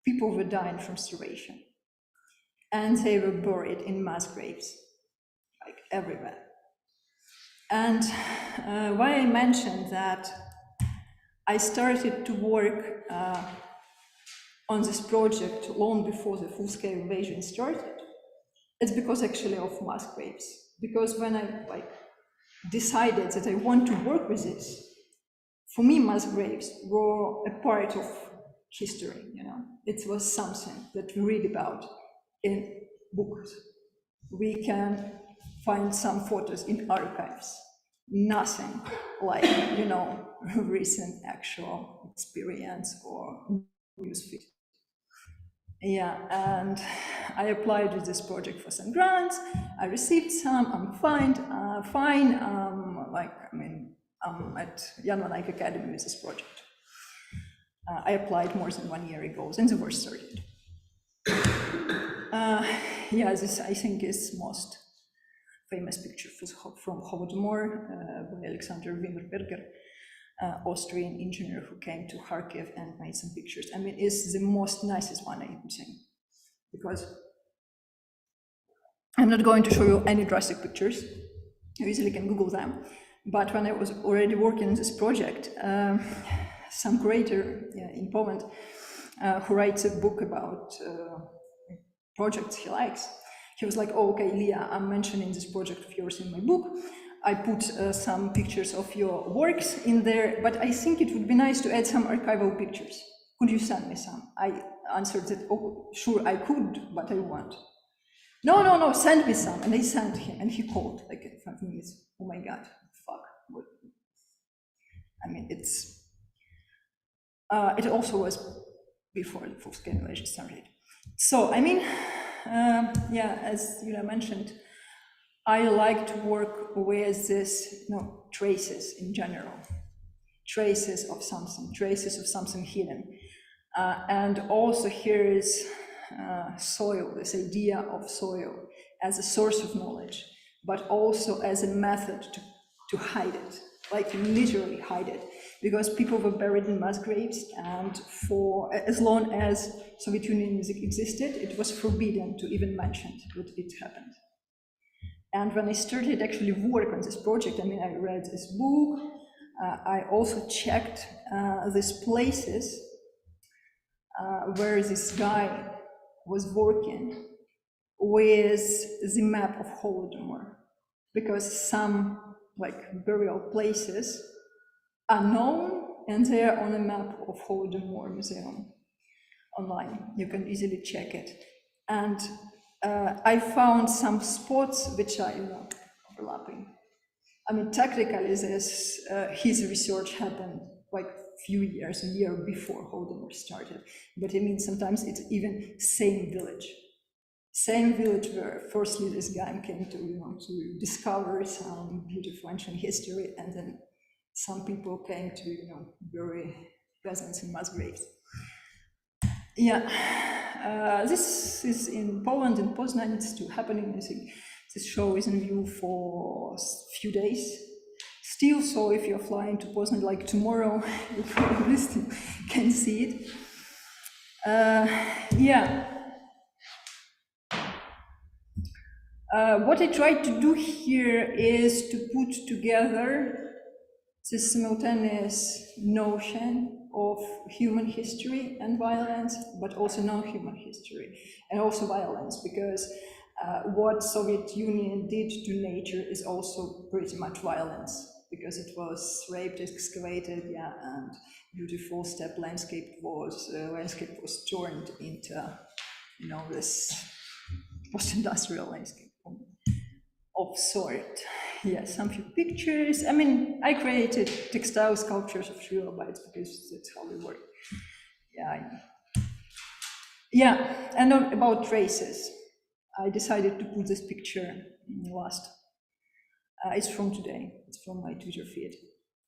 people were dying from starvation. And they were buried in mass graves, like everywhere. And why I mentioned that I started to work on this project long before the full-scale invasion started, it's because actually of mass graves. Because when I like decided that I want to work with this, for me, mass graves were a part of history, you know. It was something that we read about in books. We can find some photos in archives. Nothing like, you know, recent actual experience or newsfeed. Yeah, and I applied to this project for some grants. I received some. I'm fine. Like, I mean, I'm at Jan van Eyck Academy with this project. I applied more than 1 year ago, since the war started. Yeah, this I think is most famous picture from Holodomor by Alexander Wimmerberger, Austrian engineer who came to Kharkiv and made some pictures. I mean, it's the most nicest one, I would say, because I'm not going to show you any drastic pictures. You easily can Google them. But when I was already working on this project, some creator in Poland who writes a book about projects he likes, he was like, oh, okay, Leah, I'm mentioning this project of yours in my book. I put some pictures of your works in there, but I think it would be nice to add some archival pictures. Could you send me some? I answered that, oh, sure, I could, but I won't. No, send me some. And I sent him, and he called like 5 minutes. Oh my God, fuck. I mean, it's, it also was before the full-scale invasion started. So, I mean, yeah, as Yulia mentioned, I like to work with this, you know, traces in general, traces of something hidden. And also here is soil, this idea of soil as a source of knowledge, but also as a method to hide it, like literally hide it, because people were buried in mass graves, and for as long as Soviet Union existed, it was forbidden to even mention that it happened. And when I started actually work on this project, I mean, I read this book, I also checked these places where this guy was working with the map of Holodomor, because some like burial places are known and they are on a map of Holodomor Museum. online. You can easily check it. And I found some spots which are, overlapping. I mean, technically, this his research happened like a year before Holodomor started. But I mean, sometimes it's even same village where firstly this guy came to, to discover some beautiful ancient history, and then some people came to, bury peasants in mass graves. Yeah, this is in Poland, in Poznan. It's still happening. I think this show is in view for a few days still. So if you're flying to Poznan like tomorrow, you probably still can see it. What I tried to do here is to put together this simultaneous notion of human history and violence, but also non-human history and also violence, because what Soviet Union did to nature is also pretty much violence, because it was raped, excavated, and beautiful steppe landscape was turned into, this post-industrial landscape of sort. Yeah, some few pictures. I mean, I created textile sculptures of trilobites because that's how they work. Yeah, and about races. I decided to put this picture last. It's from today. It's from my Twitter feed.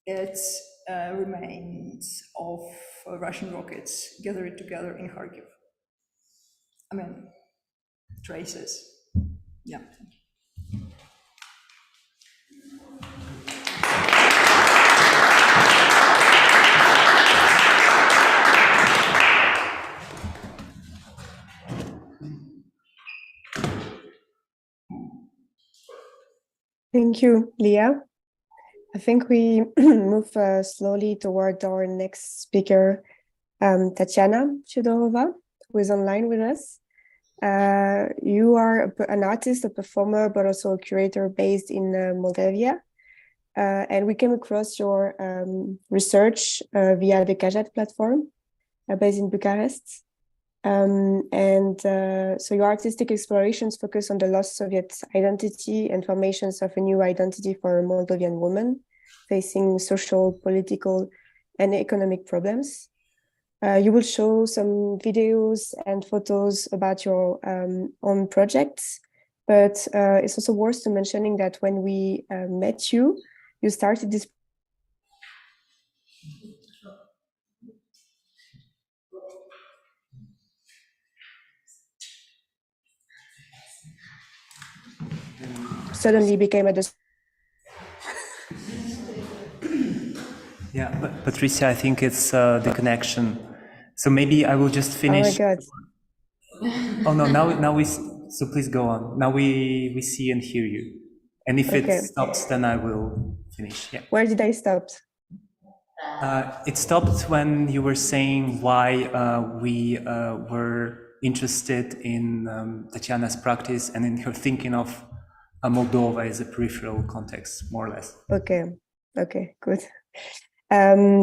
It's remains of Russian rockets gathered together in Kharkiv. I mean, traces. Yeah. Thank you, Leah. I think we move slowly toward our next speaker, Tatiana Chudorova, who is online with us. You are an artist, a performer, but also a curator based in Moldavia. And we came across your research via the Kajat platform, based in Bucharest. So your artistic explorations focus on the lost Soviet identity and formations of a new identity for Moldovan women facing social, political, and economic problems. You will show some videos and photos about your own projects, but it's also worth mentioning that when we met you, you started this suddenly became a Yeah, but Patricia, I think it's the connection. So maybe I will just finish. Oh my God. Oh no, now we, so please go on. Now we see and hear you. And if it stops, then I will finish, yeah. Where did I stop? It stopped when you were saying why we were interested in Tatiana's practice and in her thinking of Moldova as a peripheral context, more or less. Okay, good.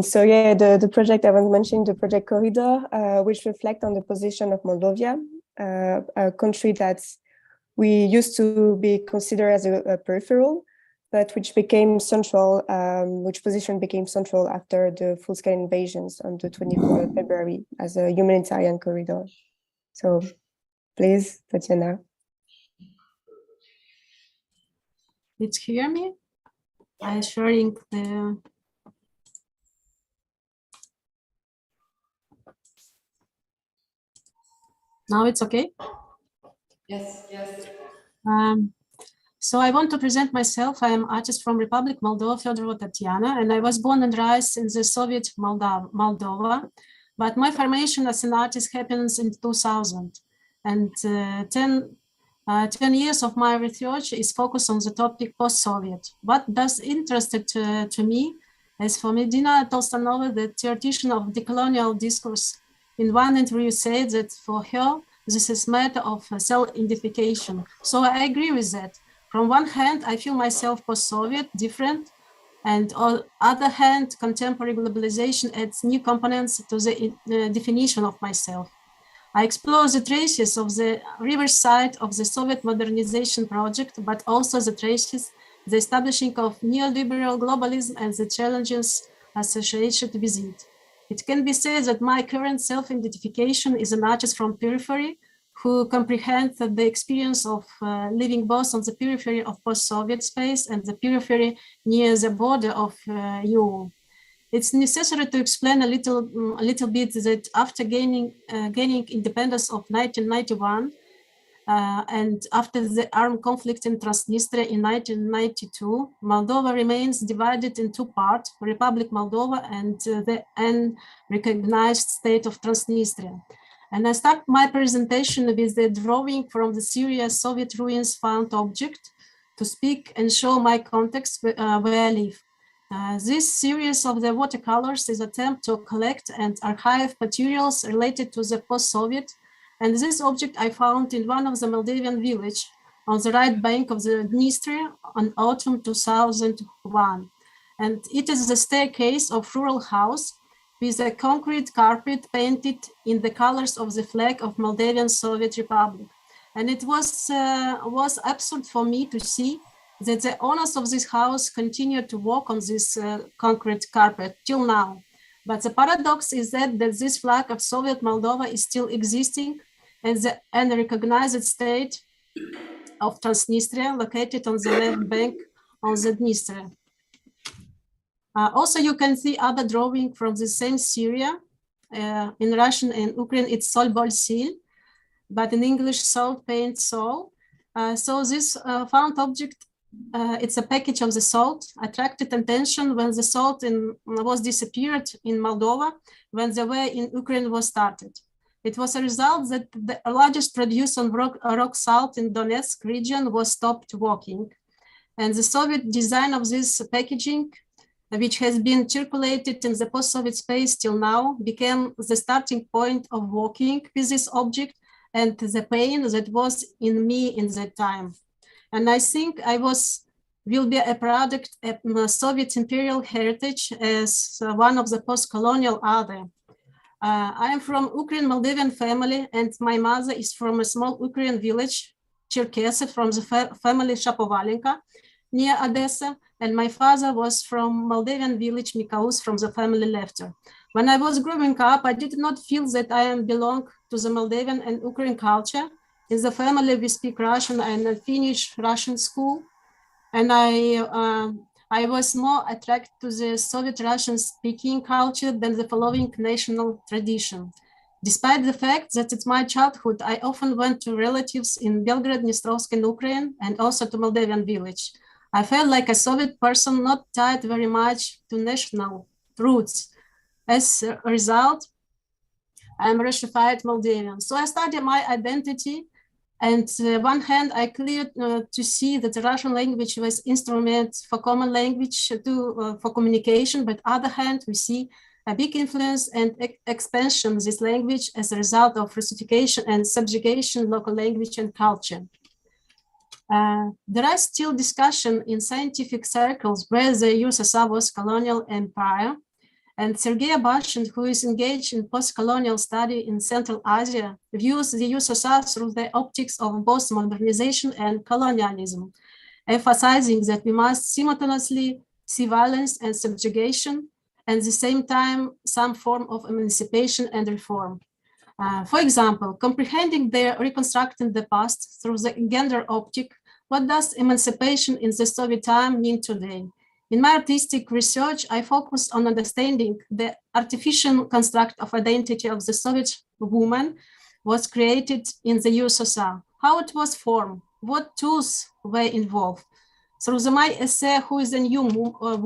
So yeah, the project I was mentioning, the project Corridor, which reflect on the position of Moldova, a country that we used to be considered as a peripheral, but which became central, which position became central after the full-scale invasions on the 24th of February as a humanitarian corridor. So please, Tatiana. Did you hear me? I'm sharing the... Now it's okay? Yes. So I want to present myself. I am artist from Republic Moldova, Fedorova Tatiana, and I was born and raised in the Soviet Moldova. But my formation as an artist happens in 2000. And 10 years of my research is focused on the topic post-Soviet. What does interested to me is for Medina Tolstanova, the theoretician of decolonial discourse. In one interview said that for her, this is a matter of self-identification. So I agree with that. From one hand, I feel myself post-Soviet, different, and on the other hand, contemporary globalization adds new components to the definition of myself. I explore the traces of the riverside of the Soviet modernization project, but also the traces, the establishing of neoliberal globalism and the challenges associated with it. It can be said that my current self-identification is an artist from periphery who comprehends the experience of living both on the periphery of post-Soviet space and the periphery near the border of EU. It's necessary to explain a little bit that after gaining independence of 1991 and after the armed conflict in Transnistria in 1992, Moldova remains divided in two parts: Republic Moldova and the unrecognized state of Transnistria. And I start my presentation with the drawing from the Syria Soviet ruins found object to speak and show my context where I live. This series of the watercolors is an attempt to collect and archive materials related to the post-Soviet, and this object I found in one of the Moldavian village on the right bank of the Dniester on autumn 2001. And it is the staircase of rural house with a concrete carpet painted in the colors of the flag of Moldavian Soviet Republic. And it was absurd for me to see that the owners of this house continue to walk on this concrete carpet till now. But the paradox is that this flag of Soviet Moldova is still existing and the unrecognized state of Transnistria located on the left bank of the Dniester. Also, you can see other drawing from the same Syria. In Russian and Ukrainian, it's Sol Bol Sil, but in English, salt, paint, sol. So this found object, it's a package of the salt, attracted attention when the salt was disappeared in Moldova, when the war in Ukraine was started. It was a result that the largest producer of rock salt in Donetsk region was stopped working. And the Soviet design of this packaging, which has been circulated in the post-Soviet space till now, became the starting point of working with this object and the pain that was in me in that time. And I think I will be a product of Soviet imperial heritage as one of the post-colonial other. I am from Ukrainian Moldavian family, and my mother is from a small Ukrainian village, Cherkesy, from the family Shapovalenka, near Odessa, and my father was from Moldavian village Mikaus from the family Lefter. When I was growing up, I did not feel that I belong to the Moldavian and Ukrainian culture. In the family, we speak Russian and I finished Russian school, and I was more attracted to the Soviet Russian speaking culture than the following national tradition. Despite the fact that it's my childhood, I often went to relatives in Belgrade, Dnistrovsk, in Ukraine, and also to Moldavian village. I felt like a Soviet person, not tied very much to national roots. As a result, I'm Russified Moldavian. So I studied my identity, and on one hand, I cleared to see that the Russian language was instrument for common language for communication, but on the other hand, we see a big influence and expansion of this language as a result of Russification and subjugation local language and culture. There are still discussion in scientific circles where the USSR was colonial empire, and Sergei Abashin, who is engaged in post-colonial study in Central Asia, views the USSR through the optics of both modernization and colonialism, emphasizing that we must simultaneously see violence and subjugation, and at the same time, some form of emancipation and reform. For example, comprehending the reconstructing the past through the gender optic, what does emancipation in the Soviet time mean today? In my artistic research, I focus on understanding the artificial construct of identity of the Soviet woman was created in the USSR, how it was formed, what tools were involved. Through my essay, Who is a New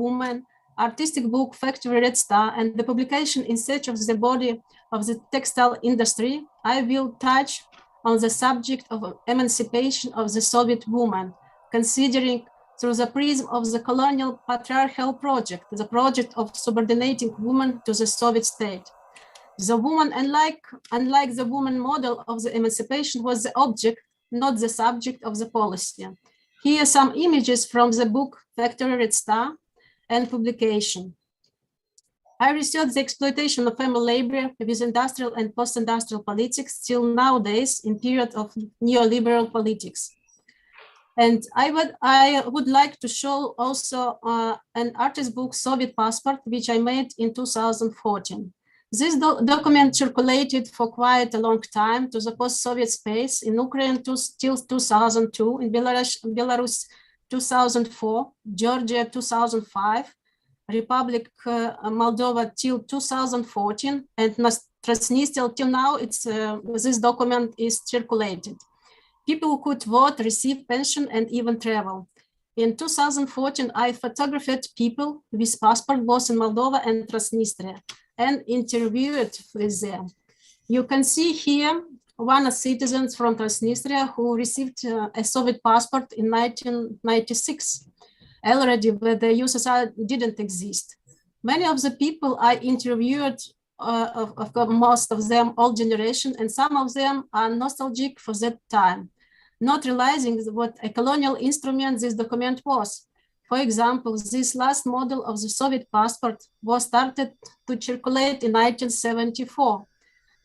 Woman, artistic book Factory Red Star, and the publication In Search of the Body of the Textile Industry, I will touch on the subject of emancipation of the Soviet woman, considering through the prism of the colonial patriarchal project, the project of subordinating women to the Soviet state. The woman, unlike the woman model of the emancipation, was the object, not the subject of the policy. Here are some images from the book Factory Red Star and publication. I researched the exploitation of family labor with industrial and post-industrial politics still nowadays in period of neoliberal politics. And I would like to show also an artist book, Soviet Passport, which I made in 2014. This document circulated for quite a long time to the post-Soviet space in Ukraine till 2002, in Belarus 2004, Georgia 2005, Republic Moldova till 2014, and Transnistria till now. This document is circulated. People could vote, receive pension, and even travel. In 2014, I photographed people with passport both in Moldova and Transnistria and interviewed with them. You can see here one of citizens from Transnistria who received a Soviet passport in 1996, already when the USSR didn't exist. Many of the people I interviewed, of course, most of them old generation, and some of them are nostalgic for that time, not realizing what a colonial instrument this document was. For example, this last model of the Soviet passport was started to circulate in 1974.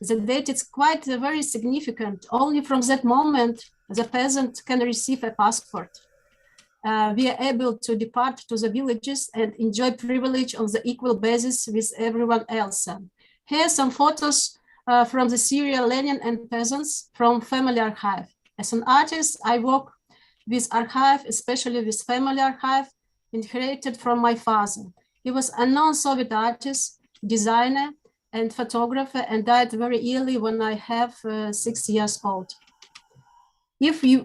The date is quite very significant. Only from that moment, the peasant can receive a passport. We are able to depart to the villages and enjoy privilege on the equal basis with everyone else. Here are some photos from the Syria, Lenin and peasants from family archive. As an artist, I work with archive, especially with family archive, inherited from my father. He was a non-Soviet artist, designer, and photographer, and died very early when I have 6 years old. If we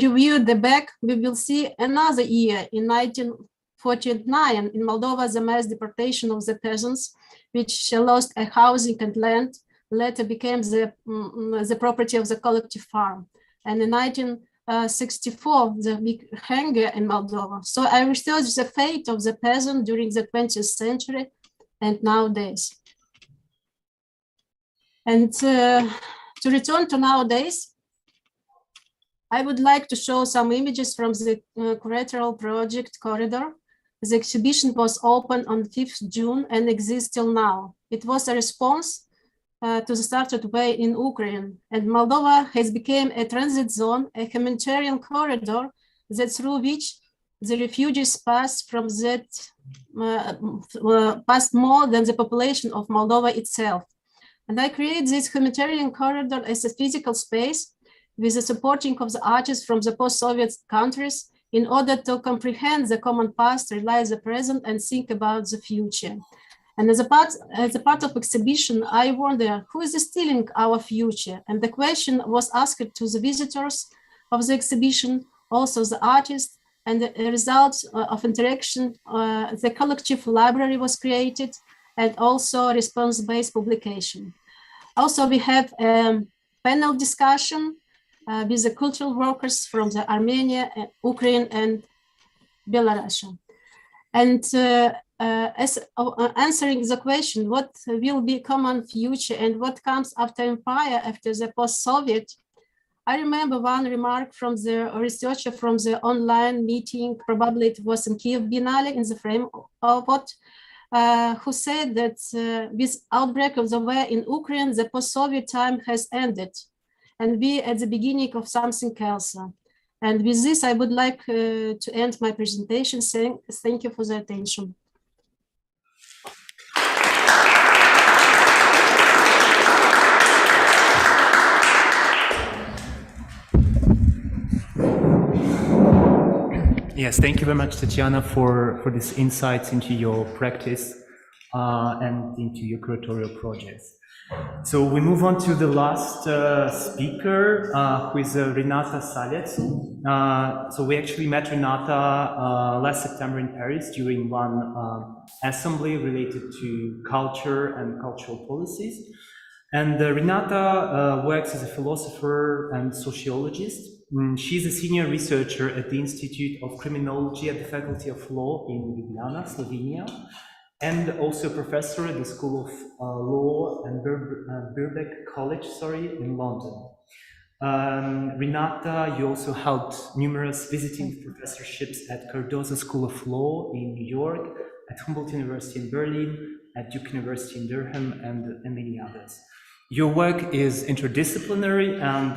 review the back, we will see another year in 1949 in Moldova, the mass deportation of the peasants, which lost a housing and land, later became the property of the collective farm. And in 1964, the big hunger in Moldova. So I researched the fate of the peasant during the 20th century and nowadays. And to return to nowadays, I would like to show some images from the curatorial project Corridor. The exhibition was opened on 5th June and exists till now. It was a response to the started way in Ukraine, and Moldova has become a transit zone, a humanitarian corridor that through which the refugees passed from that passed more than the population of Moldova itself. And I create this humanitarian corridor as a physical space with the supporting of the artists from the post-Soviet countries in order to comprehend the common past, realize the present, and think about the future. And as a part of exhibition, I wonder who is stealing our future? And the question was asked to the visitors of the exhibition, also the artists, and the result of interaction, the collective library was created, and also response-based publication. Also, we have a panel discussion with the cultural workers from the Armenia, Ukraine, and Belarus. And as answering the question, what will be common future and what comes after empire, after the post-Soviet, I remember one remark from the researcher from the online meeting, probably it was in Kiev Biennale in the frame of what, who said that with outbreak of the war in Ukraine, the post-Soviet time has ended and we at the beginning of something else. And with this, I would like to end my presentation saying thank you for the attention. Yes, thank you very much, Tatiana, for these insights into your practice and into your curatorial projects. So we move on to the last speaker, who is Renata Salets. So we actually met Renata last September in Paris during one assembly related to culture and cultural policies. And Renata works as a philosopher and sociologist. She's a senior researcher at the Institute of Criminology at the Faculty of Law in Ljubljana, Slovenia, and also a professor at the School of Law and Birkbeck College, in London. Renata, you also held numerous visiting professorships at Cardozo School of Law in New York, at Humboldt University in Berlin, at Duke University in Durham and many others. Your work is interdisciplinary, and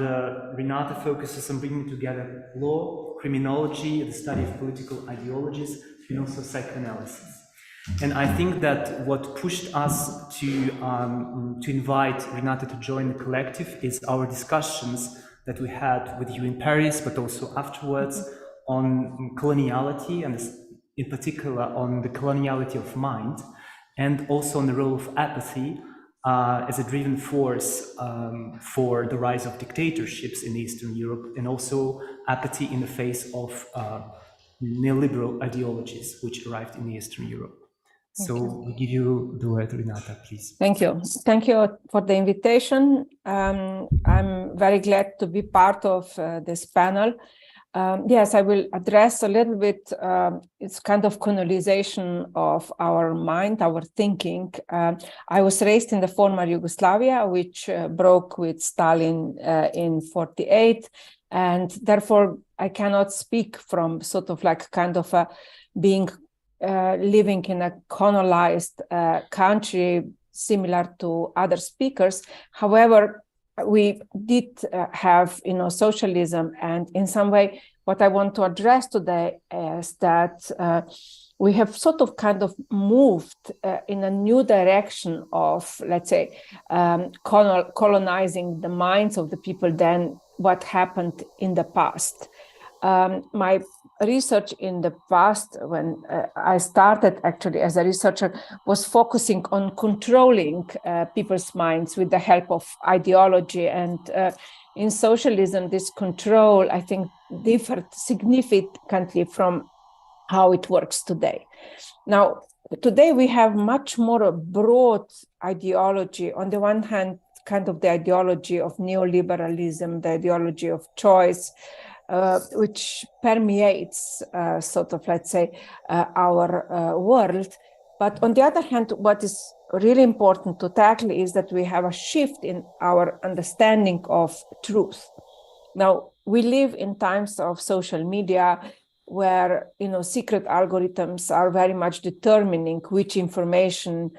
Renata focuses on bringing together law, criminology, the study of political ideologies, and also psychoanalysis. And I think that what pushed us to invite Renata to join the collective is our discussions that we had with you in Paris, but also afterwards on coloniality, and in particular on the coloniality of mind, and also on the role of apathy as a driven force for the rise of dictatorships in Eastern Europe, and also apathy in the face of neoliberal ideologies which arrived in Eastern Europe. So we give you the word, Renata, please. Thank you. Thank you for the invitation. I'm very glad to be part of this panel. Yes, I will address a little bit, it's kind of colonization of our mind, our thinking. I was raised in the former Yugoslavia, which broke with Stalin in 48. And therefore, I cannot speak from sort of like kind of being living in a colonized country similar to other speakers. However, we did have, socialism, and in some way, what I want to address today is that we have sort of kind of moved in a new direction of, let's say, colonizing the minds of the people than what happened in the past. My research in the past, when I started actually as a researcher, was focusing on controlling people's minds with the help of ideology. And in socialism, this control, I think, differed significantly from how it works today. Now, today we have much more a broad ideology. On the one hand, kind of the ideology of neoliberalism, the ideology of choice, which permeates sort of, let's say, our world. But on the other hand, what is really important to tackle is that we have a shift in our understanding of truth. Now, we live in times of social media where, secret algorithms are very much determining which information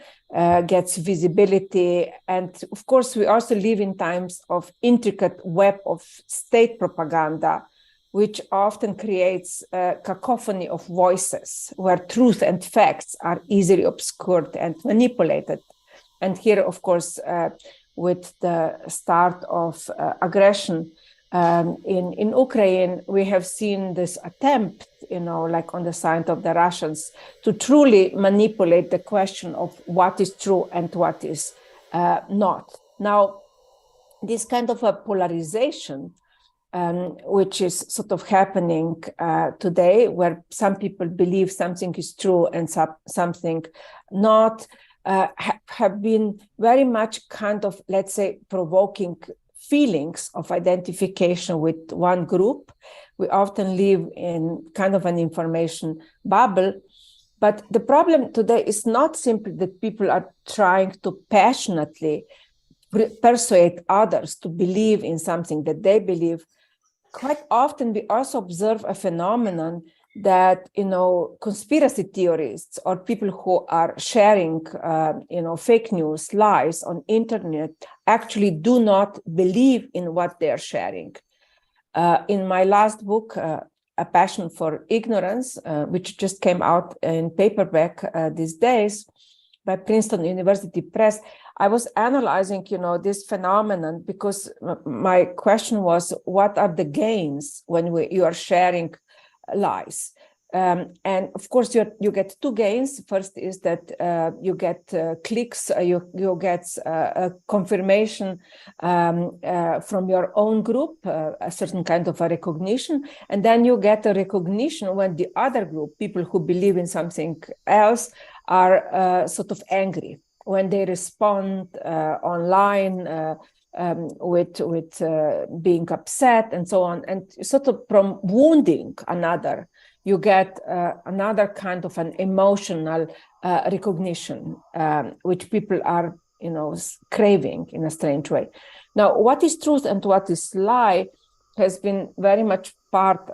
gets visibility. And of course, we also live in times of intricate web of state propaganda, which often creates a cacophony of voices where truth and facts are easily obscured and manipulated. And here, of course, with the start of aggression in Ukraine, we have seen this attempt, like on the side of the Russians, to truly manipulate the question of what is true and what is not. Now, this kind of a polarization, which is sort of happening today, where some people believe something is true and something not, have been very much kind of, let's say, provoking feelings of identification with one group. We often live in kind of an information bubble. But the problem today is not simply that people are trying to passionately persuade others to believe in something that they believe. Quite often, we also observe a phenomenon that, conspiracy theorists or people who are sharing, fake news, lies on internet actually do not believe in what they are sharing. In my last book, A Passion for Ignorance, which just came out in paperback these days by Princeton University Press, I was analyzing, this phenomenon because my question was, what are the gains when you are sharing lies? And of course, you get two gains. First is that you get clicks, you get a confirmation from your own group, a certain kind of a recognition. And then you get a recognition when the other group, people who believe in something else, are sort of angry when they respond online with being upset and so on. And sort of from wounding another, you get another kind of an emotional recognition, which people are, craving in a strange way. Now, what is truth and what is lie has been very much part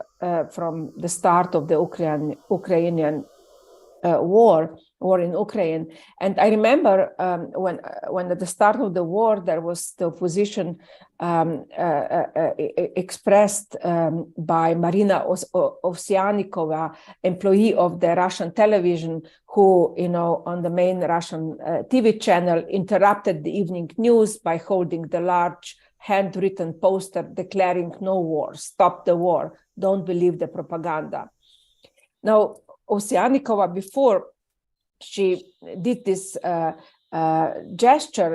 from the start of the Ukrainian war, war in Ukraine. And I remember when at the start of the war, there was the opposition expressed by Marina Ovsyannikova, employee of the Russian television, who, on the main Russian TV channel, interrupted the evening news by holding the large handwritten poster declaring no war, stop the war, don't believe the propaganda. Now, Ovsyannikova, before she did this gesture,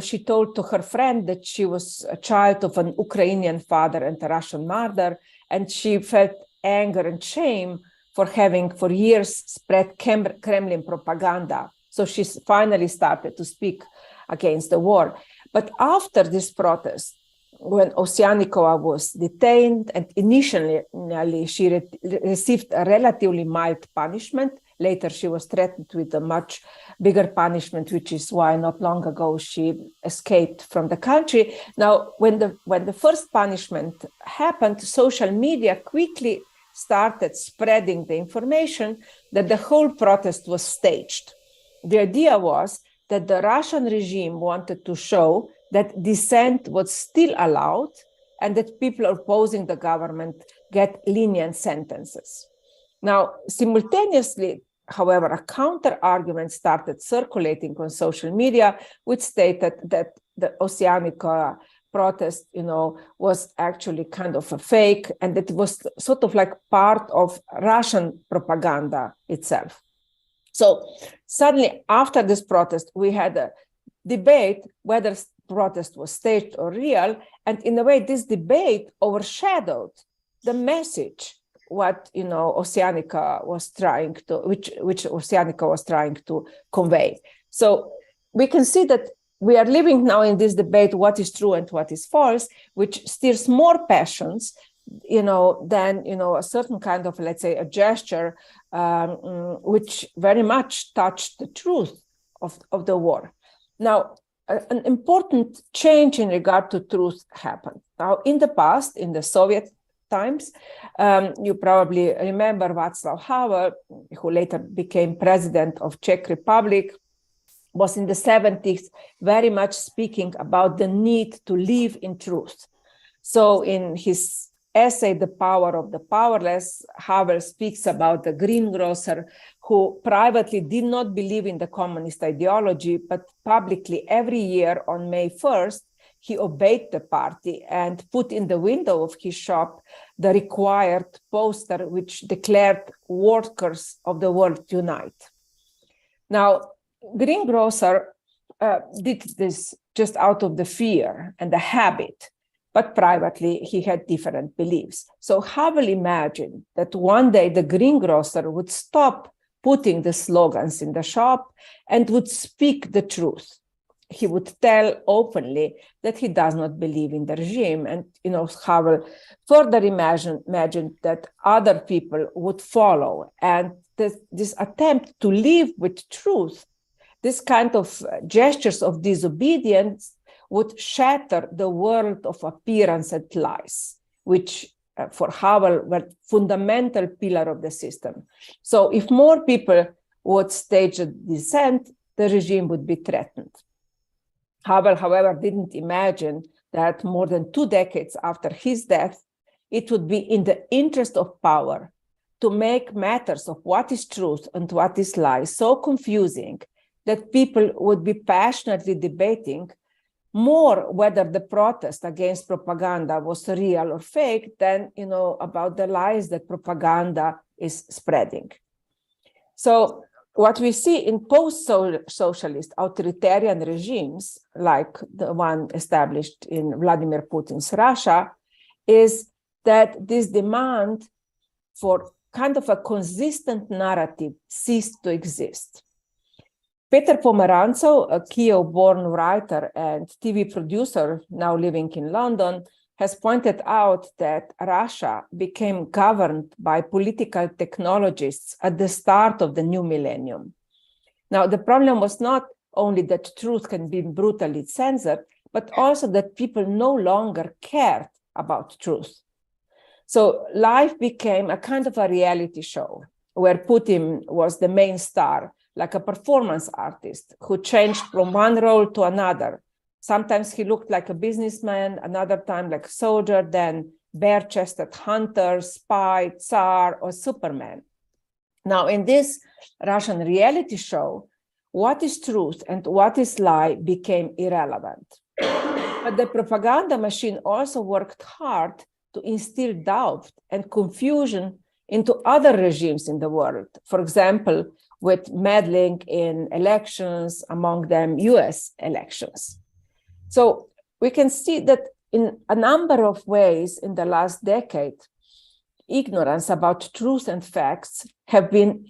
she told to her friend that she was a child of an Ukrainian father and a Russian mother, and she felt anger and shame for having for years spread Kremlin propaganda. So she finally started to speak against the war. But after this protest, when Ovsyannikova was detained, and initially she received a relatively mild punishment. Later, she was threatened with a much bigger punishment, which is why not long ago she escaped from the country. Now, when the first punishment happened, social media quickly started spreading the information that the whole protest was staged. The idea was that the Russian regime wanted to show that dissent was still allowed and that people opposing the government get lenient sentences. Now, simultaneously, however, a counter-argument started circulating on social media, which stated that the Ovsyannikova protest, was actually kind of a fake, and that it was sort of like part of Russian propaganda itself. So suddenly, after this protest, we had a debate whether protest was staged or real, and in a way, this debate overshadowed the message what Ovsyannikova was trying to, which Ovsyannikova was trying to convey. So we can see that we are living now in this debate: what is true and what is false, which stirs more passions, than a certain kind of, let's say, a gesture, which very much touched the truth of the war. Now, an important change in regard to truth happened. Now, in the past, in the Soviet times, you probably remember Václav Havel, who later became president of Czech Republic, was in the 70s very much speaking about the need to live in truth. So in his essay, The Power of the Powerless, Havel speaks about the greengrocer who privately did not believe in the communist ideology, but publicly every year on May 1st, he obeyed the party and put in the window of his shop the required poster which declared workers of the world unite. Now, greengrocer did this just out of the fear and the habit, but privately he had different beliefs. So Havel imagined that one day the greengrocer would stop putting the slogans in the shop and would speak the truth. He would tell openly that he does not believe in the regime. And, Havel further imagined that other people would follow. And this attempt to live with truth, this kind of gestures of disobedience, would shatter the world of appearance and lies, which for Havel were fundamental pillar of the system. So if more people would stage a dissent, the regime would be threatened. Havel, however, didn't imagine that more than 2 decades after his death, it would be in the interest of power to make matters of what is truth and what is lie so confusing that people would be passionately debating more whether the protest against propaganda was real or fake than, about the lies that propaganda is spreading. So what we see in post-socialist authoritarian regimes, like the one established in Vladimir Putin's Russia, is that this demand for kind of a consistent narrative ceased to exist. Peter Pomerantsev, a Kiev-born writer and TV producer now living in London, has pointed out that Russia became governed by political technologists at the start of the new millennium. Now, the problem was not only that truth can be brutally censored, but also that people no longer cared about truth. So life became a kind of a reality show where Putin was the main star, like a performance artist who changed from one role to another. Sometimes he looked like a businessman, another time like a soldier, then bare-chested hunter, spy, Tsar, or Superman. Now, in this Russian reality show, what is truth and what is lie became irrelevant. But the propaganda machine also worked hard to instill doubt and confusion into other regimes in the world. For example, with meddling in elections, among them US elections. So we can see that in a number of ways in the last decade, ignorance about truth and facts have been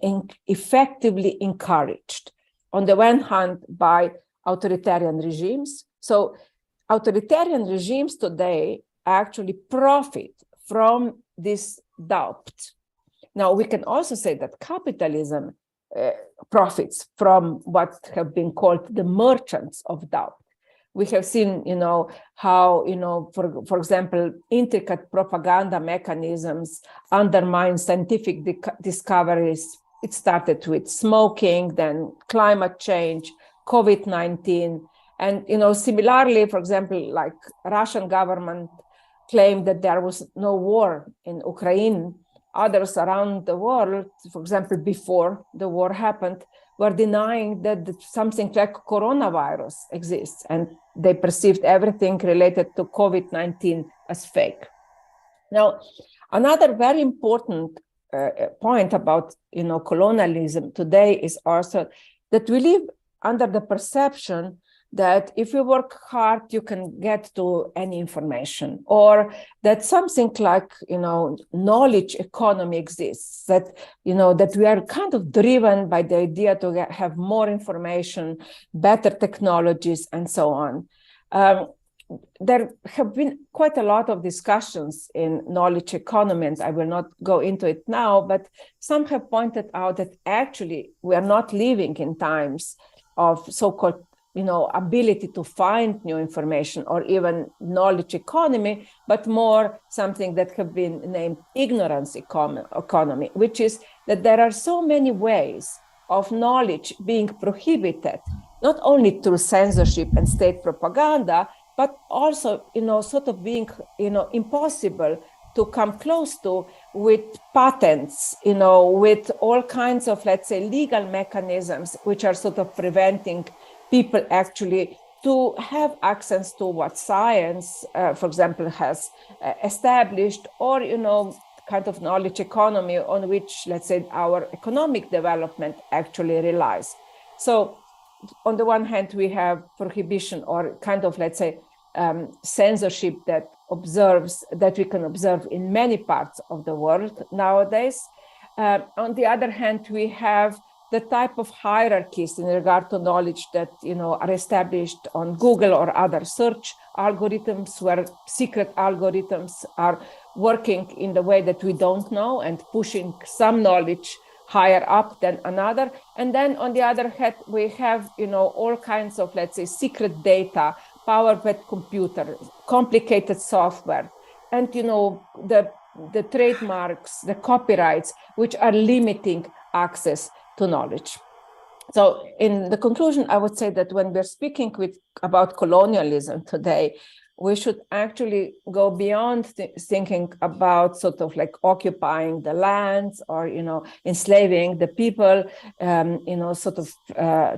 effectively encouraged. On the one hand, by authoritarian regimes. So authoritarian regimes today actually profit from this doubt. Now, we can also say that capitalism profits from what have been called the merchants of doubt. We have seen, how, for example, intricate propaganda mechanisms undermine scientific discoveries. It started with smoking, then climate change, COVID-19. And, similarly, for example, like Russian government claimed that there was no war in Ukraine. Others around the world, for example, before the war happened, were denying that something like coronavirus exists, and they perceived everything related to COVID-19 as fake. Now, another very important point about colonialism today is also that we live under the perception that if you work hard, you can get to any information, or that something like, knowledge economy exists, that, that we are kind of driven by the idea to have more information, better technologies, and so on. There have been quite a lot of discussions in knowledge economy, and I will not go into it now, but some have pointed out that actually we are not living in times of so-called ability to find new information or even knowledge economy, but more something that have been named ignorance economy, which is that there are so many ways of knowledge being prohibited, not only through censorship and state propaganda, but also, sort of being, impossible to come close to with patents, with all kinds of, let's say, legal mechanisms, which are sort of preventing people actually to have access to what science, for example, has established, or, kind of knowledge economy on which, let's say, our economic development actually relies. So on the one hand, we have prohibition or kind of, let's say, censorship that we can observe in many parts of the world nowadays. On the other hand, we have the type of hierarchies in regard to knowledge that are established on Google or other search algorithms, where secret algorithms are working in the way that we don't know and pushing some knowledge higher up than another. And then on the other hand, we have all kinds of, let's say, secret data, powered computers, complicated software, and the trademarks, the copyrights, which are limiting access to knowledge. So in the conclusion, I would say that when we're speaking about colonialism today, we should actually go beyond thinking about sort of like occupying the lands or, enslaving the people, sort of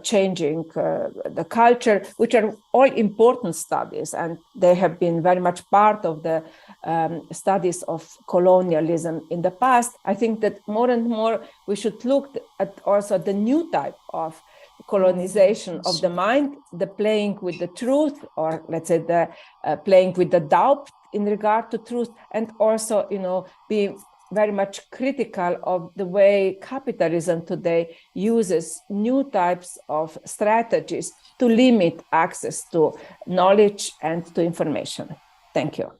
changing the culture, which are all important studies. And they have been very much part of the studies of colonialism in the past. I think that more and more we should look at also the new type of colonization of the mind, the playing with the truth, or let's say the playing with the doubt in regard to truth, and also, be very much critical of the way capitalism today uses new types of strategies to limit access to knowledge and to information. Thank you.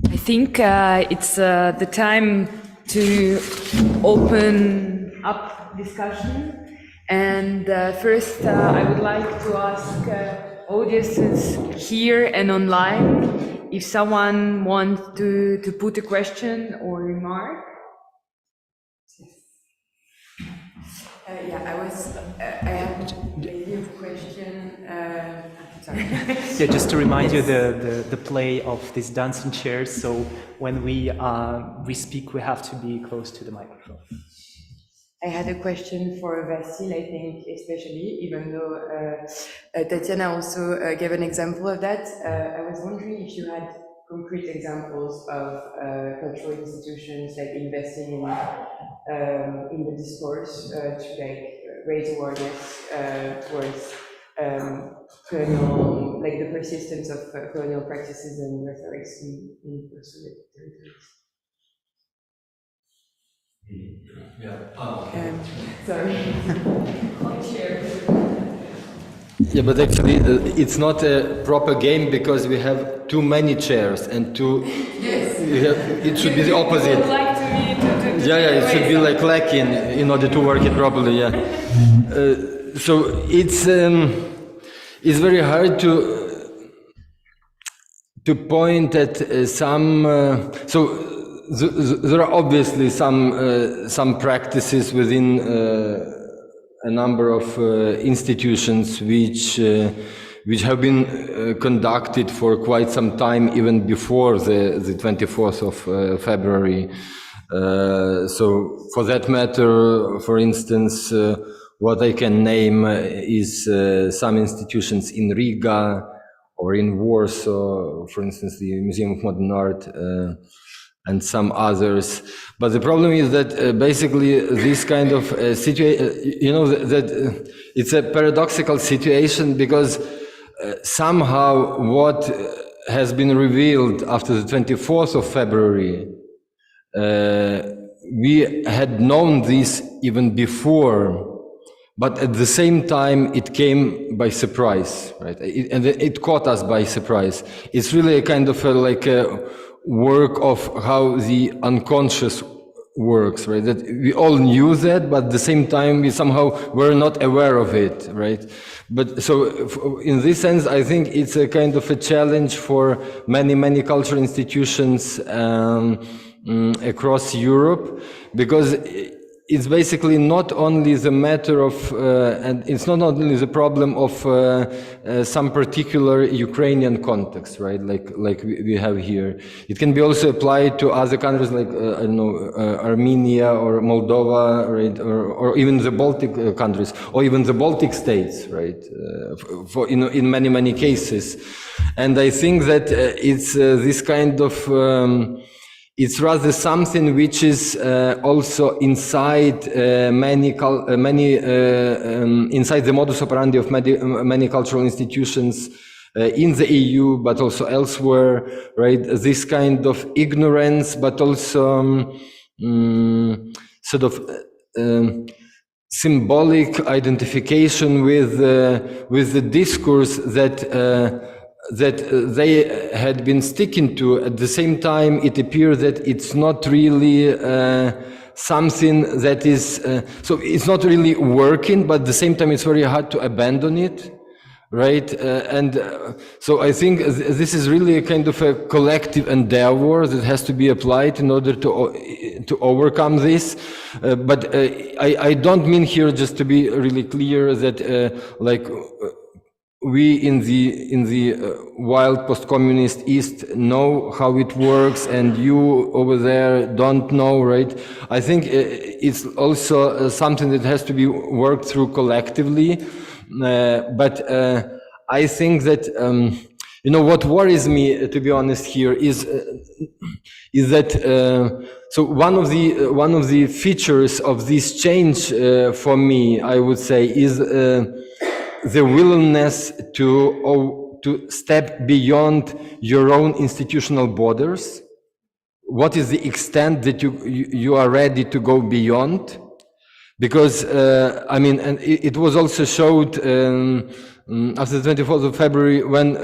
I think it's the time to open up discussion. And first, I would like to ask audiences here and online if someone wants to put a question or remark. I had maybe a question. Sorry. Yeah, just to remind you the play of these dancing chairs. So when we speak, we have to be close to the microphone. I had a question for Vasile, I think, especially, even though Tatiana also gave an example of that. I was wondering if you had concrete examples of cultural institutions like investing in the discourse to like raise awareness towards colonial, like the persistence of colonial practices and rhetorics in post-Soviet territories. Sorry. Yeah, but actually it's not a proper game because we have too many chairs and too. Yes. It should be the opposite. You would like to Yeah, it should be like lacking in order to work it properly. Yeah. So it's very hard to point at some. There are obviously some practices within a number of institutions which have been conducted for quite some time, even before the 24th of February. So for that matter, for instance, what I can name is some institutions in Riga or in Warsaw, for instance, the Museum of Modern Art, and some others. But the problem is that basically this kind of situation, you know, that it's a paradoxical situation because somehow what has been revealed after the 24th of February, we had known this even before, but at the same time it came by surprise, right? And it caught us by surprise. It's really a kind of like a work of how the unconscious works, right? That we all knew that, but at the same time we somehow were not aware of it, right? But so in this sense, I think it's a kind of a challenge for many cultural institutions across Europe, because it's basically not only the matter of, and it's not only the problem of some particular Ukrainian context, right? Like we have here. It can be also applied to other countries like, I don't know, Armenia or Moldova, right? Or even the Baltic countries, or even the Baltic states, right? In many cases. And I think that it's this kind of, it's rather something which is also inside inside the modus operandi of many cultural institutions in the EU, but also elsewhere, right? This kind of ignorance, but also sort of symbolic identification with the discourse that they had been sticking to. At the same time, it appears that it's not really something that is, so it's not really working, but at the same time, it's very hard to abandon it, right? So I think this is really a kind of a collective endeavor that has to be applied in order to overcome this. But I don't mean here, just to be really clear, that like, we in the wild post-communist East know how it works, and you over there don't know, right? I think it's also something that has to be worked through collectively. But I think that you know, what worries me, to be honest, here is that so one of the features of this change for me, I would say, is the willingness to step beyond your own institutional borders. What is the extent that you are ready to go beyond? Because I mean, and it was also showed after the 24th of February, when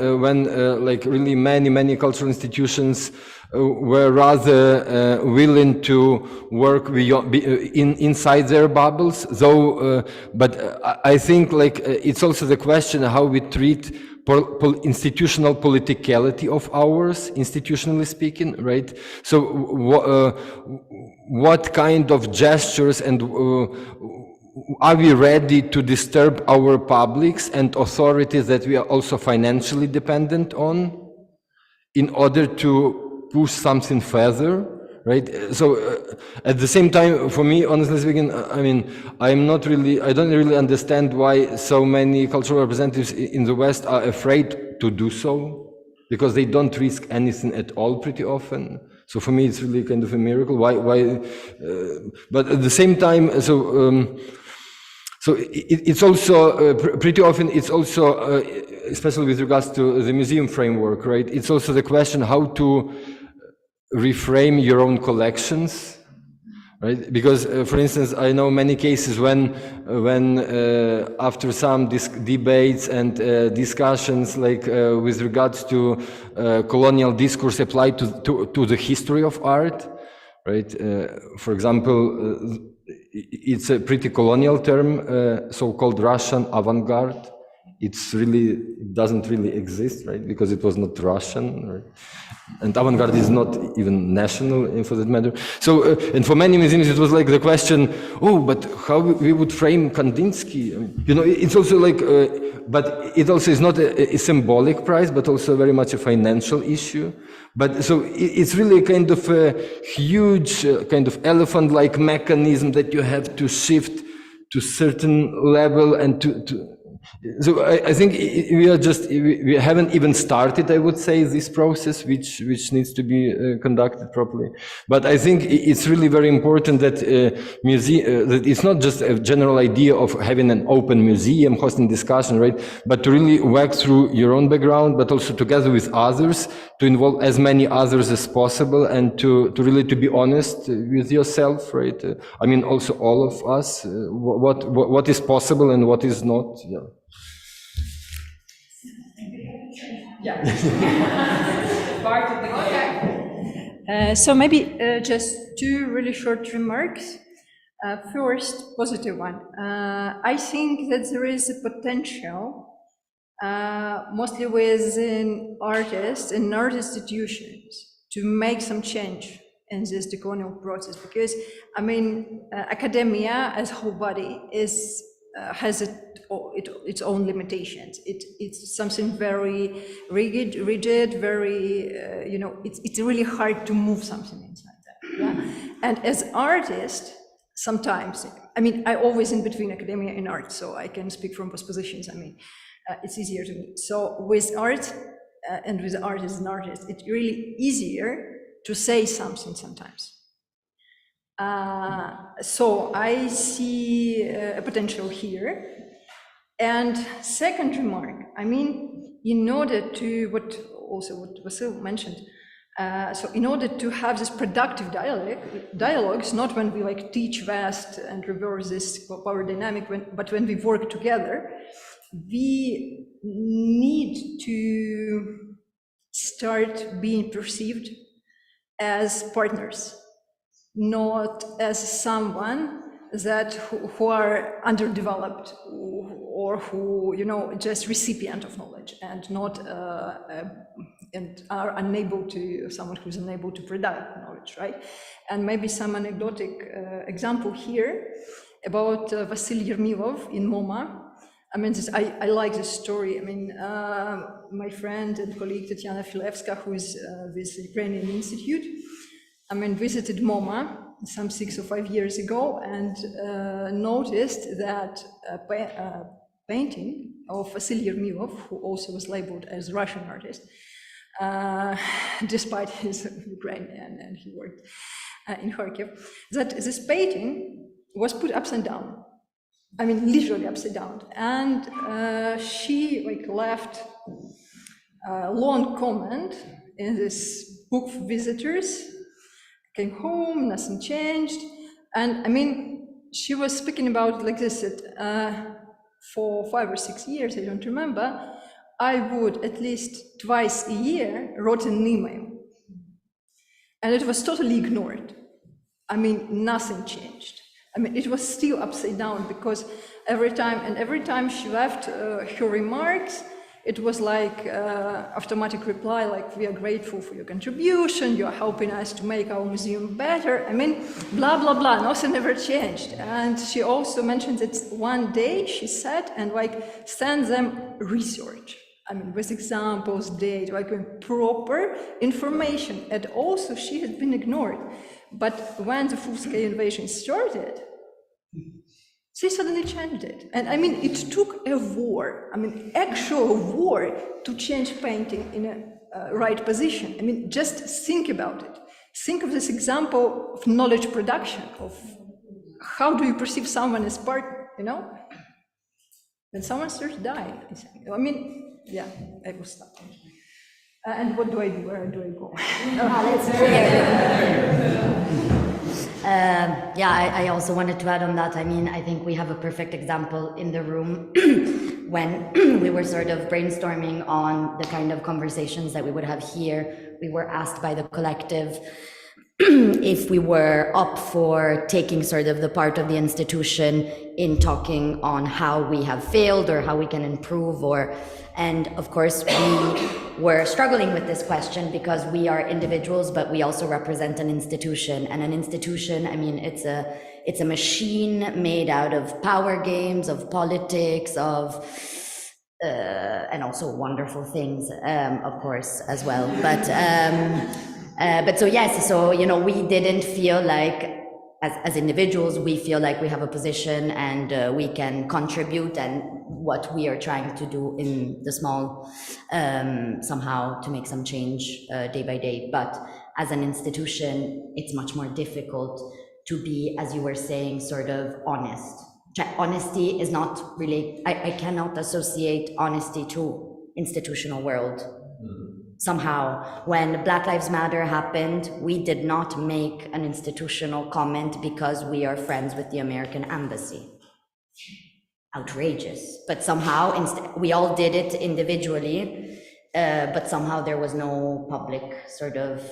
like really many cultural institutions were rather willing to work beyond, inside their bubbles. Though, but I think like it's also the question how we treat institutional politicality of ours, institutionally speaking, right? So what kind of gestures and are we ready to disturb our publics and authorities that we are also financially dependent on in order to push something further, right? So at the same time, for me, honestly speaking, I mean, I don't really understand why so many cultural representatives in the West are afraid to do so, because they don't risk anything at all pretty often. So for me, it's really kind of a miracle. Why? But at the same time, so it's also pretty often. It's also, especially with regards to the museum framework, right? It's also the question how to reframe your own collections, right? Because, for instance, I know many cases when after some debates and discussions, like with regards to colonial discourse applied to the history of art, right? For example, it's a pretty colonial term, so-called Russian avant-garde. It doesn't really exist, right? Because it was not Russian, right? And avant-garde is not even national, for that matter. So, and for many museums, it was like the question, oh, but how we would frame Kandinsky? I mean, you know, it's also like, but it also is not a symbolic prize, but also very much a financial issue. But so it's really kind of a huge kind of elephant-like mechanism that you have to shift to certain level and so I think we haven't even started, I would say, this process, which needs to be conducted properly. But I think it's really very important that that it's not just a general idea of having an open museum, hosting discussion, right? But to really work through your own background, but also together with others, to involve as many others as possible, and to really to be honest with yourself, right? I mean, also all of us, what is possible and what is not. Yeah. Part of the so maybe just two really short remarks. First, positive one. I think that there is a potential, mostly within artists and art institutions, to make some change in this decolonial process, because I mean, academia as a whole body has its own limitations. It's something very rigid, very you know, it's really hard to move something inside that. Yeah? And as artists, sometimes, I mean, I always in between academia and art, so I can speak from both positions. I mean, it's easier to me. So with art and with artists and artists, it's really easier to say something sometimes. So I see a potential here. And second remark, I mean, in order to, what Vasil mentioned, so in order to have this productive dialogues, not when we like teach West and reverse this power dynamic, but when we work together, we need to start being perceived as partners, not as someone that who are underdeveloped or who, you know, just recipient of knowledge and not and are unable to, someone who's unable to produce knowledge, right? And maybe some anecdotic example here about Vasil Yermilov in MoMA. I mean, I like this story. I mean, my friend and colleague Tatiana Filevska, who is with the Ukrainian Institute, I mean, visited MoMA some 6 or 5 years ago and noticed that a painting of Vasil Yermilov, who also was labeled as a Russian artist, despite his Ukrainian, and he worked in Kharkiv, that this painting was put upside down. I mean, literally upside down. And she like left a long comment in this book for visitors, came home, nothing changed. And I mean, she was speaking about like this, that for 5 or 6 years, I don't remember, I would at least twice a year write an email. And it was totally ignored. I mean, nothing changed. I mean, it was still upside down because every time she left her remarks, it was like automatic reply, like, we are grateful for your contribution, you're helping us to make our museum better. I mean, blah, blah, blah, nothing ever changed. And she also mentioned that one day she sat and like sent them research. I mean, with examples, data, like proper information. And also she had been ignored. But when the full-scale invasion started, they suddenly changed it. And I mean, it took a war, I mean, actual war to change painting in a right position. I mean, just think about it. Think of this example of knowledge production, of how do you perceive someone as part, you know? When someone starts dying, I mean, yeah, I will stop. And what do I do? Where do I go? I also wanted to add on that. I mean, I think we have a perfect example in the room when we were sort of brainstorming on the kind of conversations that we would have here. We were asked by the collective if we were up for taking sort of the part of the institution in talking on how we have failed or how we can improve, and of course we were struggling with this question because we are individuals, but we also represent an institution, and an institution, I mean, it's a machine made out of power games, of politics, of and also wonderful things, of course, as well. But so yes, so, you know, we didn't feel like, as individuals, we feel like we have a position and we can contribute, and what we are trying to do in the small, somehow to make some change day by day. But as an institution, it's much more difficult to be, as you were saying, sort of honest. Honesty is not really, I cannot associate honesty to institutional world. Somehow, when Black Lives Matter happened, we did not make an institutional comment because we are friends with the American embassy. Outrageous. But somehow, we all did it individually, but somehow there was no public sort of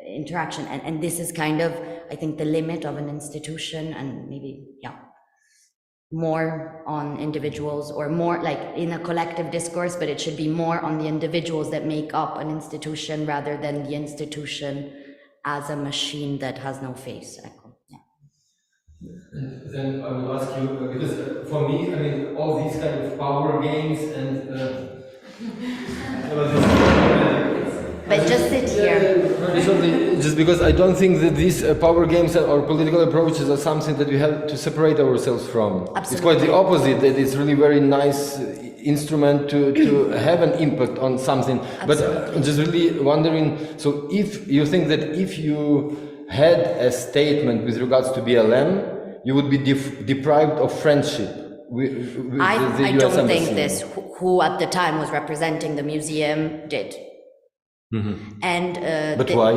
interaction. And this is kind of, I think, the limit of an institution, and maybe, yeah, more on individuals, or more like in a collective discourse, but it should be more on the individuals that make up an institution rather than the institution as a machine that has no face. Yeah. And then I will ask you, because for me, I mean, all these kind of power games and but just sit here. Just because I don't think that these power games or political approaches are something that we have to separate ourselves from. Absolutely. It's quite the opposite, that it's really very nice instrument to have an impact on something. Absolutely. But I'm just really wondering, so if you think that if you had a statement with regards to BLM, you would be deprived of friendship with I US don't embassy. think this, who at the time was representing the museum, did. Mm-hmm. And but why?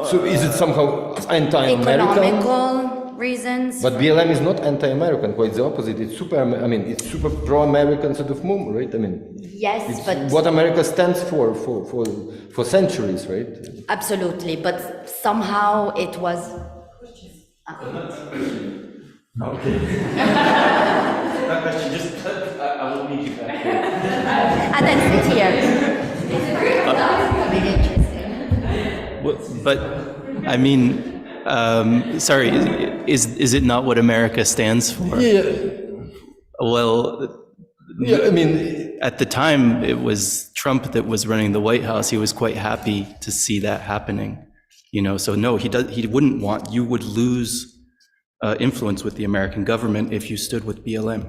So is it somehow anti-American? Economical reasons. But BLM is not anti-American. Quite the opposite. It's super. I mean, it's super pro-American sort of movement, right? I mean, yes, but what America stands for centuries, right? Absolutely, but somehow it was. Okay. That question, just I will meet you back here. And then sit here. But I mean, sorry, is it not what America stands for? Yeah. Well, yeah, I mean, at the time it was Trump that was running the White House. He was quite happy to see that happening, you know. So no, he wouldn't want, you would lose influence with the American government if you stood with BLM.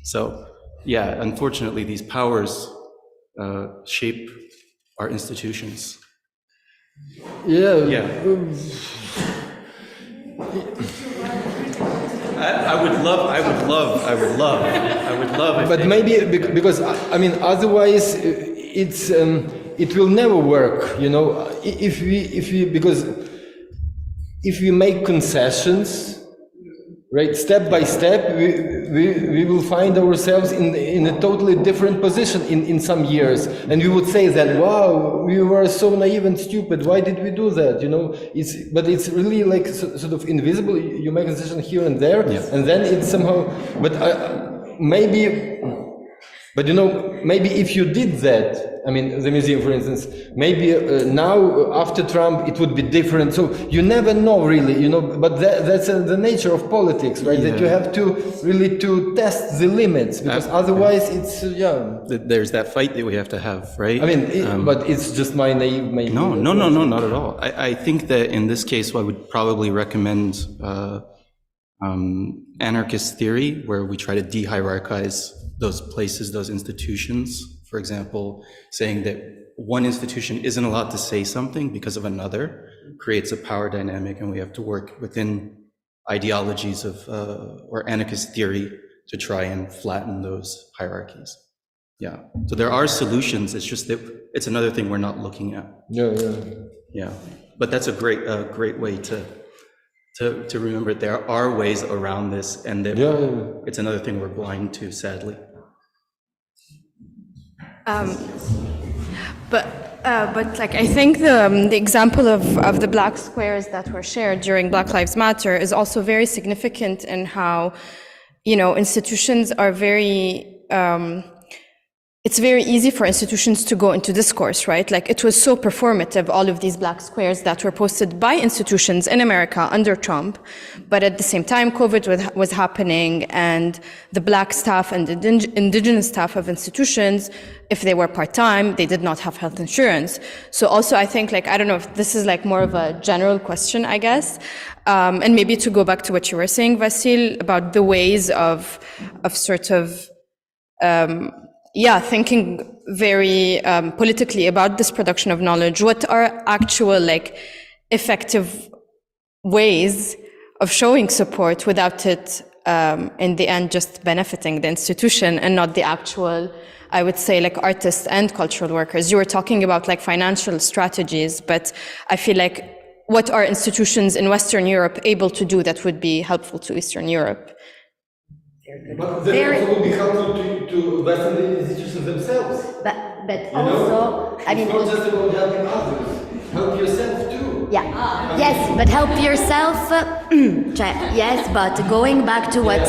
So yeah, unfortunately, these powers shape our institutions. Yeah. Yeah. I would love. But maybe because I mean, otherwise it's it will never work. You know, if we make concessions, right, step by step, we will find ourselves in a totally different position in some years, and we would say that, wow, we were so naive and stupid. Why did we do that? You know, but it's really like sort of invisible. You make a decision here and there, yeah. And then it's somehow. But maybe But you know, maybe if you did that, I mean, the museum, for instance, maybe now after Trump it would be different. So you never know, really, you know. But that's the nature of politics, right? That you have to really to test the limits, because otherwise it's There's that fight that we have to have, right? I mean, but it's just my naive, maybe. No, not at all. I think that in this case, I would probably recommend anarchist theory, where we try to de-hierarchize those places, those institutions. For example, saying that one institution isn't allowed to say something because of another creates a power dynamic, and we have to work within ideologies of or anarchist theory to try and flatten those hierarchies. Yeah. So there are solutions. It's just that it's another thing we're not looking at. Yeah. But that's a great way to remember there are ways around this, and that it's another thing we're blind to, sadly. But like I think the example of the black squares that were shared during Black Lives Matter is also very significant in how, you know, institutions are very. It's very easy for institutions to go into discourse, right? Like it was so performative, all of these black squares that were posted by institutions in America under Trump. But at the same time, COVID was happening, and the black staff and the indigenous staff of institutions, if they were part-time, they did not have health insurance. So also I think, like, I don't know if this is like more of a general question, I guess. And maybe to go back to what you were saying, Vasil, about the ways of sort of, thinking very politically about this production of knowledge. What are actual, like, effective ways of showing support without it, in the end, just benefiting the institution and not the actual, I would say, like, artists and cultural workers? You were talking about, like, financial strategies, but I feel like what are institutions in Western Europe able to do that would be helpful to Eastern Europe? But that also would be helpful to Western institutions themselves. But also, I mean, it's not just about helping others. Help yourself too. Yeah. Yes, but help yourself. Yes, but going back to what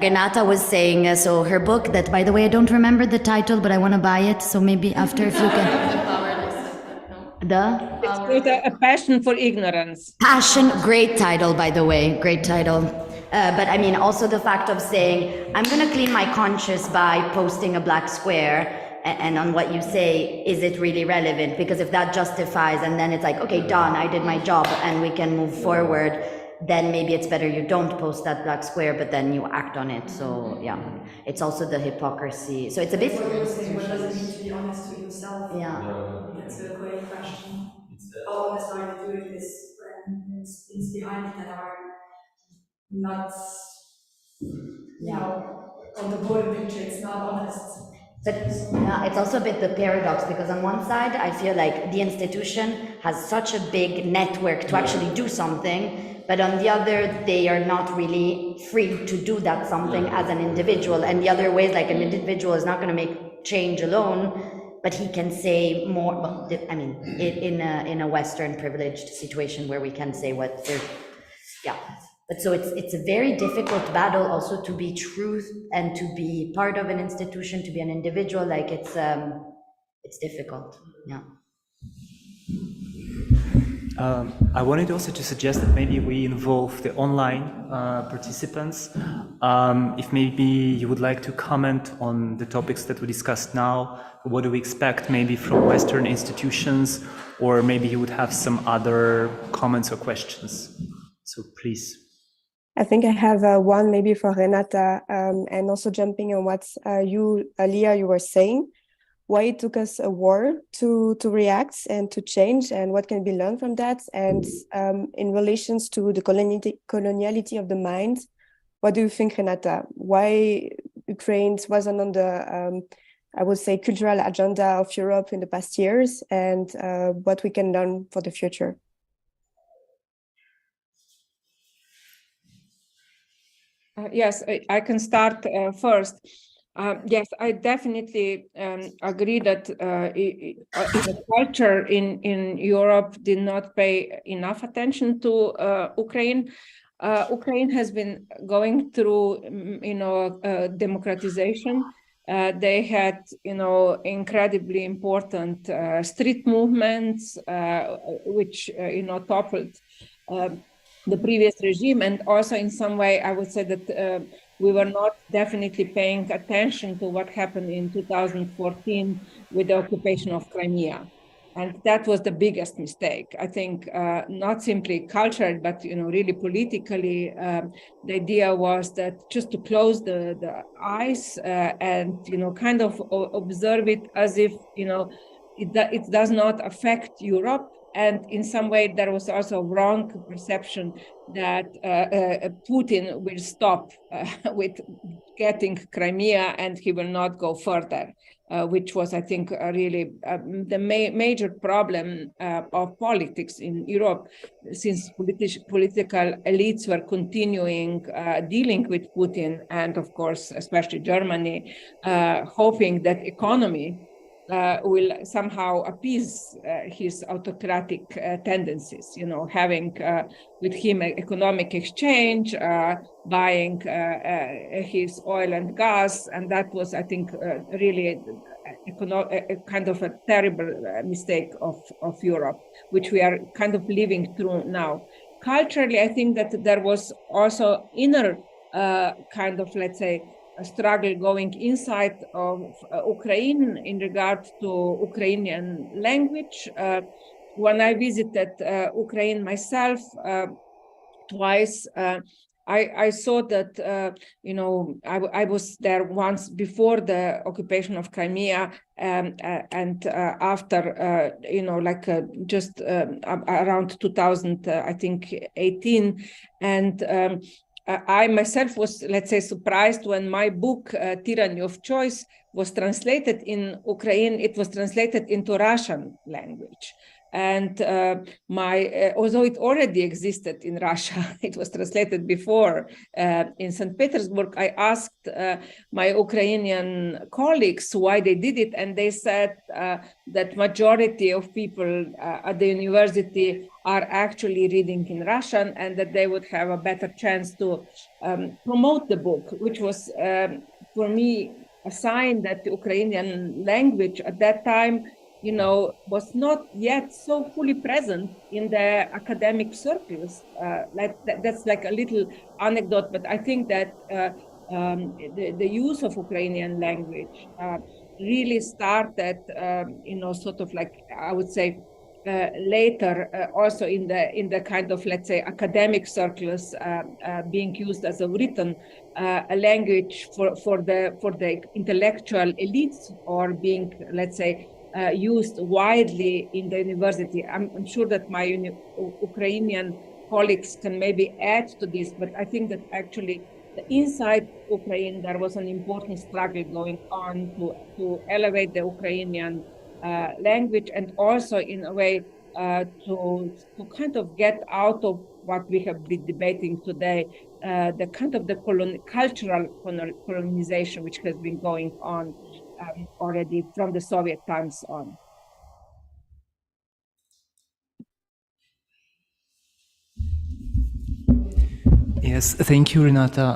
Renata was saying. So her book, that, by the way, I don't remember the title, but I want to buy it. So maybe after, if you can. It's called A Passion for Ignorance. Passion, great title, by the way, great title. But I mean, also the fact of saying, I'm going to clean my conscience by posting a black square, and on what you say, is it really relevant? Because if that justifies, and then it's like, okay, done, I did my job, and we can move forward, then maybe it's better you don't post that black square, but then you act on it. So yeah, it's also the hypocrisy. So it's a bit. What does it mean to be honest with yourself? Yeah. That's a great question. How honest are you doing this when it's behind it that are not, you know, on the broader picture, it's not honest. But yeah, it's also a bit the paradox, because on one side, I feel like the institution has such a big network to actually do something, but on the other, they are not really free to do that something as an individual. And the other way is, like, an individual is not going to make change alone, but he can say more. Well, I mean, in a Western privileged situation where we can say what, yeah. But so it's a very difficult battle also to be truth and to be part of an institution, to be an individual. Like it's difficult. Yeah. I wanted also to suggest that maybe we involve the online participants. If maybe you would like to comment on the topics that we discussed now, what do we expect maybe from Western institutions, or maybe you would have some other comments or questions. So please. I think I have one maybe for Renata, and also jumping on what you, Leah, you were saying. Why it took us a war to react and to change, and what can be learned from that, and in relations to the coloniality of the mind, what do you think, Renata? Why Ukraine wasn't on the, I would say, cultural agenda of Europe in the past years, and what we can learn for the future? Yes, I can start first. Yes, I definitely agree that the culture in Europe did not pay enough attention to Ukraine. Ukraine has been going through, democratization, They had, incredibly important street movements, which, toppled the previous regime. And also in some way, I would say that we were not definitely paying attention to what happened in 2014 with the occupation of Crimea. And that was the biggest mistake. I think not simply cultural, but really politically, the idea was that just to close the eyes and kind of observe it as if it does not affect Europe. And in some way, there was also a wrong perception that Putin will stop with getting Crimea and he will not go further. Which was, I think, really the major problem of politics in Europe, since political elites were continuing dealing with Putin, and of course, especially Germany, hoping that economy will somehow appease his autocratic tendencies, having with him economic exchange, buying his oil and gas. And that was, I think, really a kind of a terrible mistake of Europe, which we are kind of living through now. Culturally, I think that there was also inner kind of, let's say, a struggle going inside of Ukraine in regard to Ukrainian language. When I visited Ukraine myself twice, I saw that, I was there once before the occupation of Crimea and after, just around 2000, I think, 18. And I myself was, let's say, surprised when my book, Tyranny of Choice, was translated in Ukraine. It was translated into Russian language. And although it already existed in Russia, it was translated before in St. Petersburg. I asked my Ukrainian colleagues why they did it, and they said that majority of people at the university are actually reading in Russian, and that they would have a better chance to promote the book, which was for me a sign that the Ukrainian language at that time was not yet so fully present in the academic circles. That's like a little anecdote, but I think that the use of Ukrainian language really started, sort of like, I would say, later, also in the kind of, let's say, academic circles, being used as a written language for the intellectual elites, or being, let's say, used widely in the university. I'm sure that my Ukrainian colleagues can maybe add to this, but I think that actually inside Ukraine, there was an important struggle going on to elevate the Ukrainian language, and also in a way to kind of get out of what we have been debating today, the kind of the cultural colonization which has been going on already from the Soviet times on. Yes, thank you, Renata.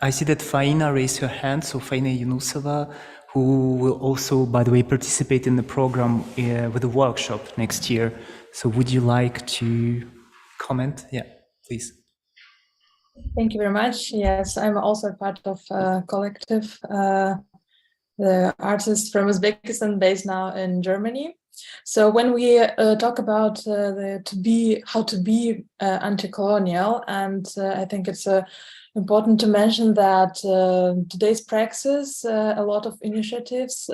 I see that Faina raised her hand, so Faina Yunusova, who will also, by the way, participate in the program with the workshop next year. So would you like to comment? Yeah, please. Thank you very much. Yes, I'm also part of collective, the artist from Uzbekistan based now in Germany. So when we talk about how to be anti-colonial, and I think it's important to mention that today's praxis, a lot of initiatives,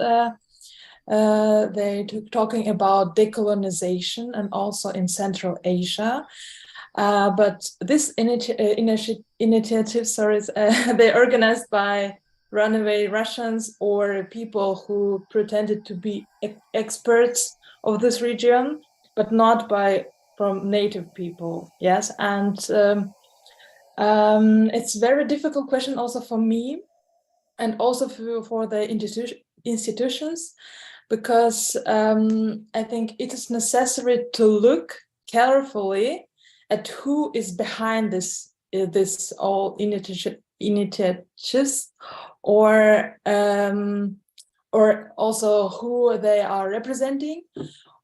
they talking about decolonization, and also in Central Asia. But this initiative, they're organized by runaway Russians or people who pretended to be experts of this region, but not from native people. Yes, and it's a very difficult question also for me, and also for the institutions, because I think it is necessary to look carefully at who is behind this all initiatives, or also who they are representing,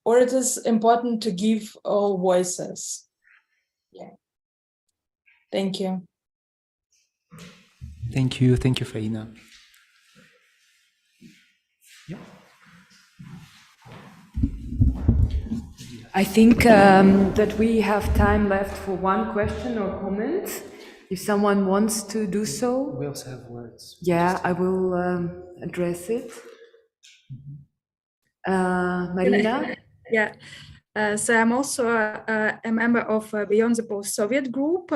or it is important to give all voices? Yeah. Thank you. Thank you, Faina. I think that we have time left for one question or comment. If someone wants to do so. We also have words. Yeah, I will address it. Marina? Yeah. So I'm also a member of Beyond the Post-Soviet group.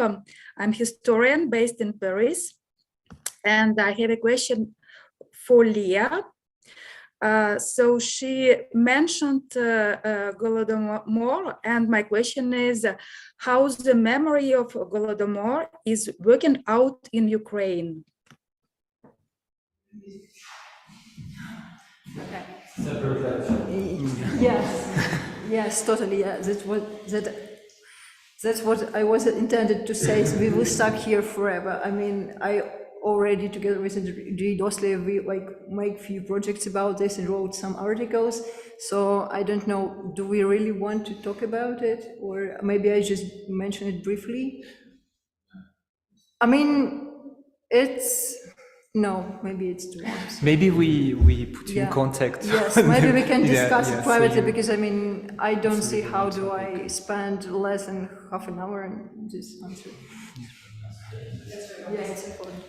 I'm historian based in Paris. And I have a question for Leah. So she mentioned Golodomor, and my question is how the memory of Golodomor is working out in Ukraine? Yes, totally. Yeah. That's what I was intended to say. So we will stuck here forever. I mean, I already, together with Andrei Doslev, we make few projects about this and wrote some articles. So I don't know, do we really want to talk about it? Or maybe I just mention it briefly? I mean, no, maybe it's too much. Maybe we put you in contact. Yes, maybe we can discuss it privately, so because I mean, I don't see how do I spend less than half an hour on this answer. Yeah, it's important.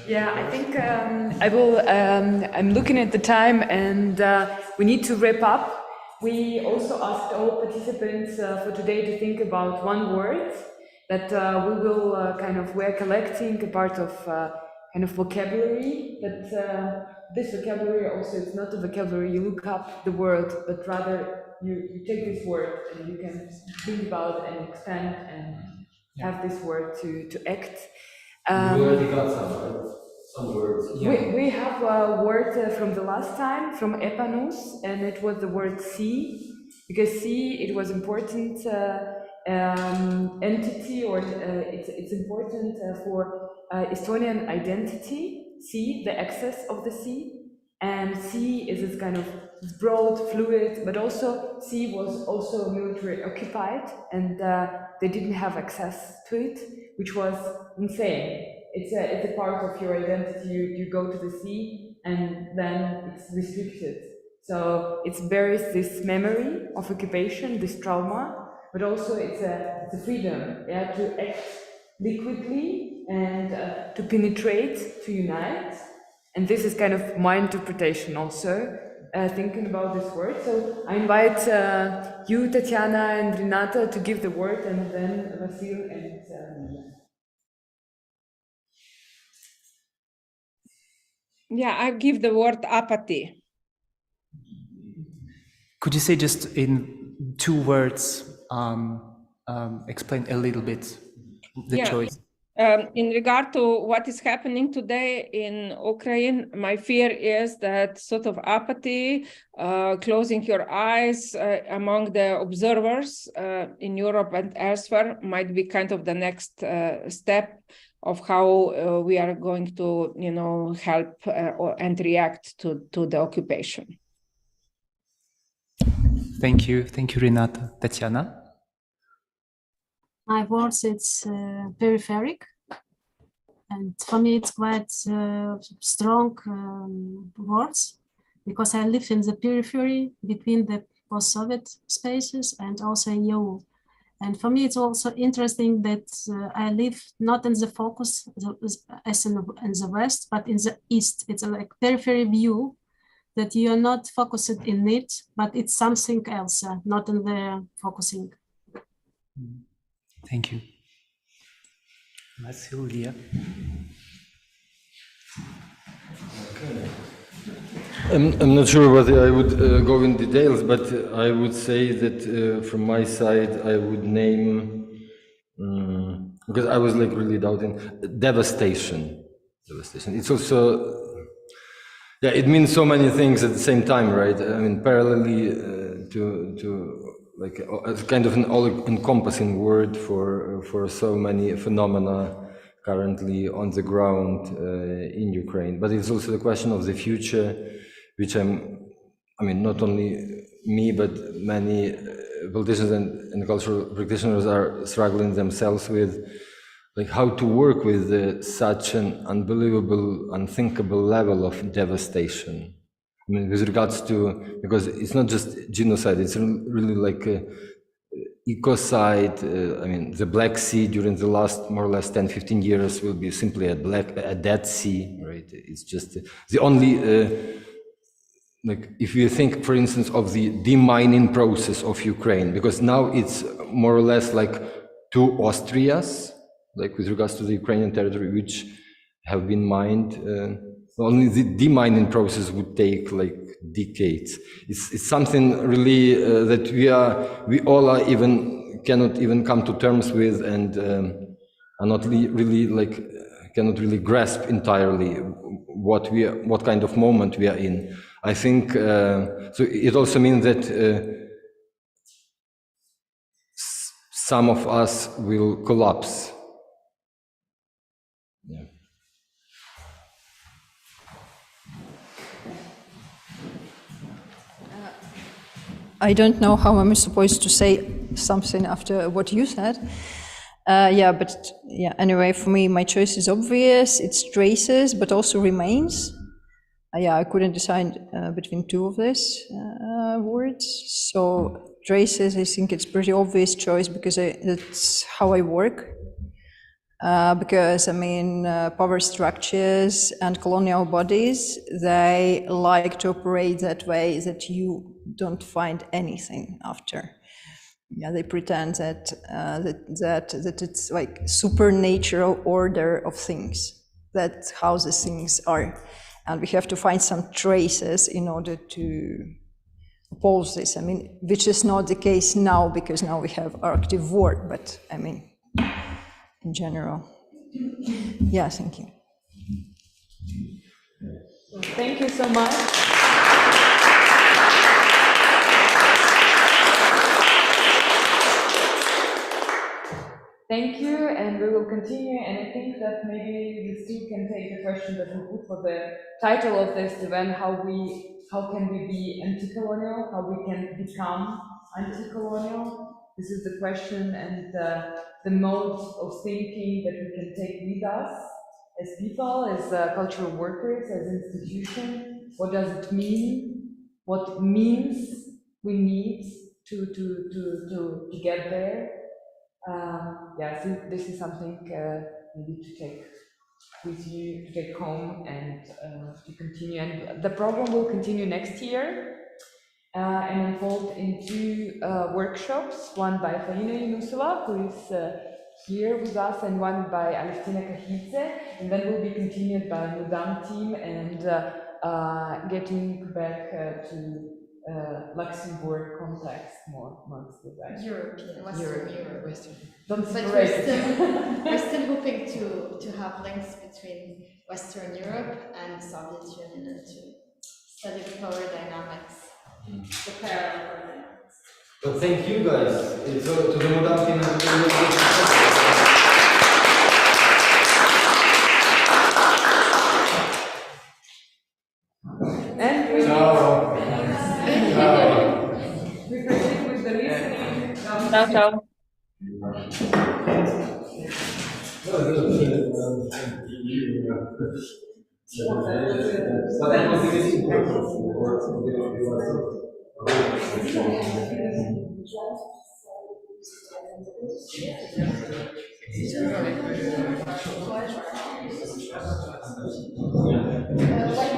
Yeah, I think I will. I'm looking at the time, and we need to wrap up. We also asked all participants for today to think about one word that we will we're collecting a part of kind of vocabulary. But this vocabulary also is not a vocabulary you look up the word, but rather you take this word and you can think about it and expand and have this word to act. We already got some words. We have a word from the last time, from Epanos, and it was the word sea, because sea, it was important entity, or it's important for Estonian identity, sea, the excess of the sea, and sea is this kind of broad, fluid, but also sea was also military occupied, and they didn't have access to it, which was insane. It's a part of your identity. You go to the sea, and then it's restricted. So it bears this memory of occupation, this trauma, but also it's a freedom, yeah, to act liquidly and to penetrate, to unite. And this is kind of my interpretation also, thinking about this word. So I invite you, Tatiana, and Renata to give the word, and then Vasil and Yeah, I give the word apathy. Could you say just in 2 words, explain a little bit the choice? In regard to what is happening today in Ukraine, my fear is that sort of apathy, closing your eyes among the observers in Europe and elsewhere might be kind of the next step of how we are going to, help and react to the occupation. Thank you, Renata. Tatiana? My words, it's peripheric, and for me it's quite strong words, because I live in the periphery between the post-Soviet spaces and also EU. And for me it's also interesting that I live not in the focus as in the West, but in the East. It's a like periphery view that you are not focused in it, but it's something else, not in the focusing. Thank you. Sylvia. I'm not sure whether I would go in details, but I would say that from my side, I would name, because I was like really doubting, devastation. Devastation. It's also, yeah, it means so many things at the same time, right? I mean, parallelly to like it's kind of an all-encompassing word for so many phenomena currently on the ground in Ukraine. But it's also the question of the future, which I mean, not only me, but many politicians and cultural practitioners are struggling themselves with, like, how to work with such an unbelievable, unthinkable level of devastation. I mean, with regards to, because it's not just genocide, it's really like a ecocide. I mean, the Black Sea during the last more or less 10, 15 years will be simply a dead sea, right? It's just the only, like, if you think, for instance, of the demining process of Ukraine, because now it's more or less like two Austrias, like with regards to the Ukrainian territory, which have been mined. Only the demining process would take like decades. It's something really that we all are cannot even come to terms with, and are not really like cannot really grasp entirely what kind of moment we are in. I think so. It also means that some of us will collapse. Yeah. I don't know how I'm supposed to say something after what you said. Anyway, for me, my choice is obvious. It's traces, but also remains. I couldn't decide between two of these words. So traces, I think it's pretty obvious choice because that's how I work. Because I mean, power structures and colonial bodies, they like to operate that way, that you don't find anything after. Yeah, they pretend that that it's like supernatural order of things. That's how the things are, and we have to find some traces in order to oppose this. I mean, which is not the case now because now we have active war. But I mean, in general, yeah. Thank you. Thank you so much. Thank you, and we will continue. And I think that maybe we still can take the question that we put for the title of this event: how can we be anti-colonial? How we can become anti-colonial? This is the question, and the mode of thinking that we can take with us as people, as cultural workers, as institution. What does it mean? What means we need to get there? So this is something maybe to take with you, to take home, and to continue. And the program will continue next year and unfold in two workshops, one by Faina Yunusova, who is here with us, and one by Alestina Kahidze, and then will be continued by Mudam team and getting back to Luxembourg context more mostly, right? Europe, yeah, Western Europe. Western. But we're still hoping to have links between Western Europe and Soviet Union and to study the power dynamics, the parallel power dynamics. But thank you guys. It's to the Modam team. And we proceed with the listening. Ciao, ciao. Like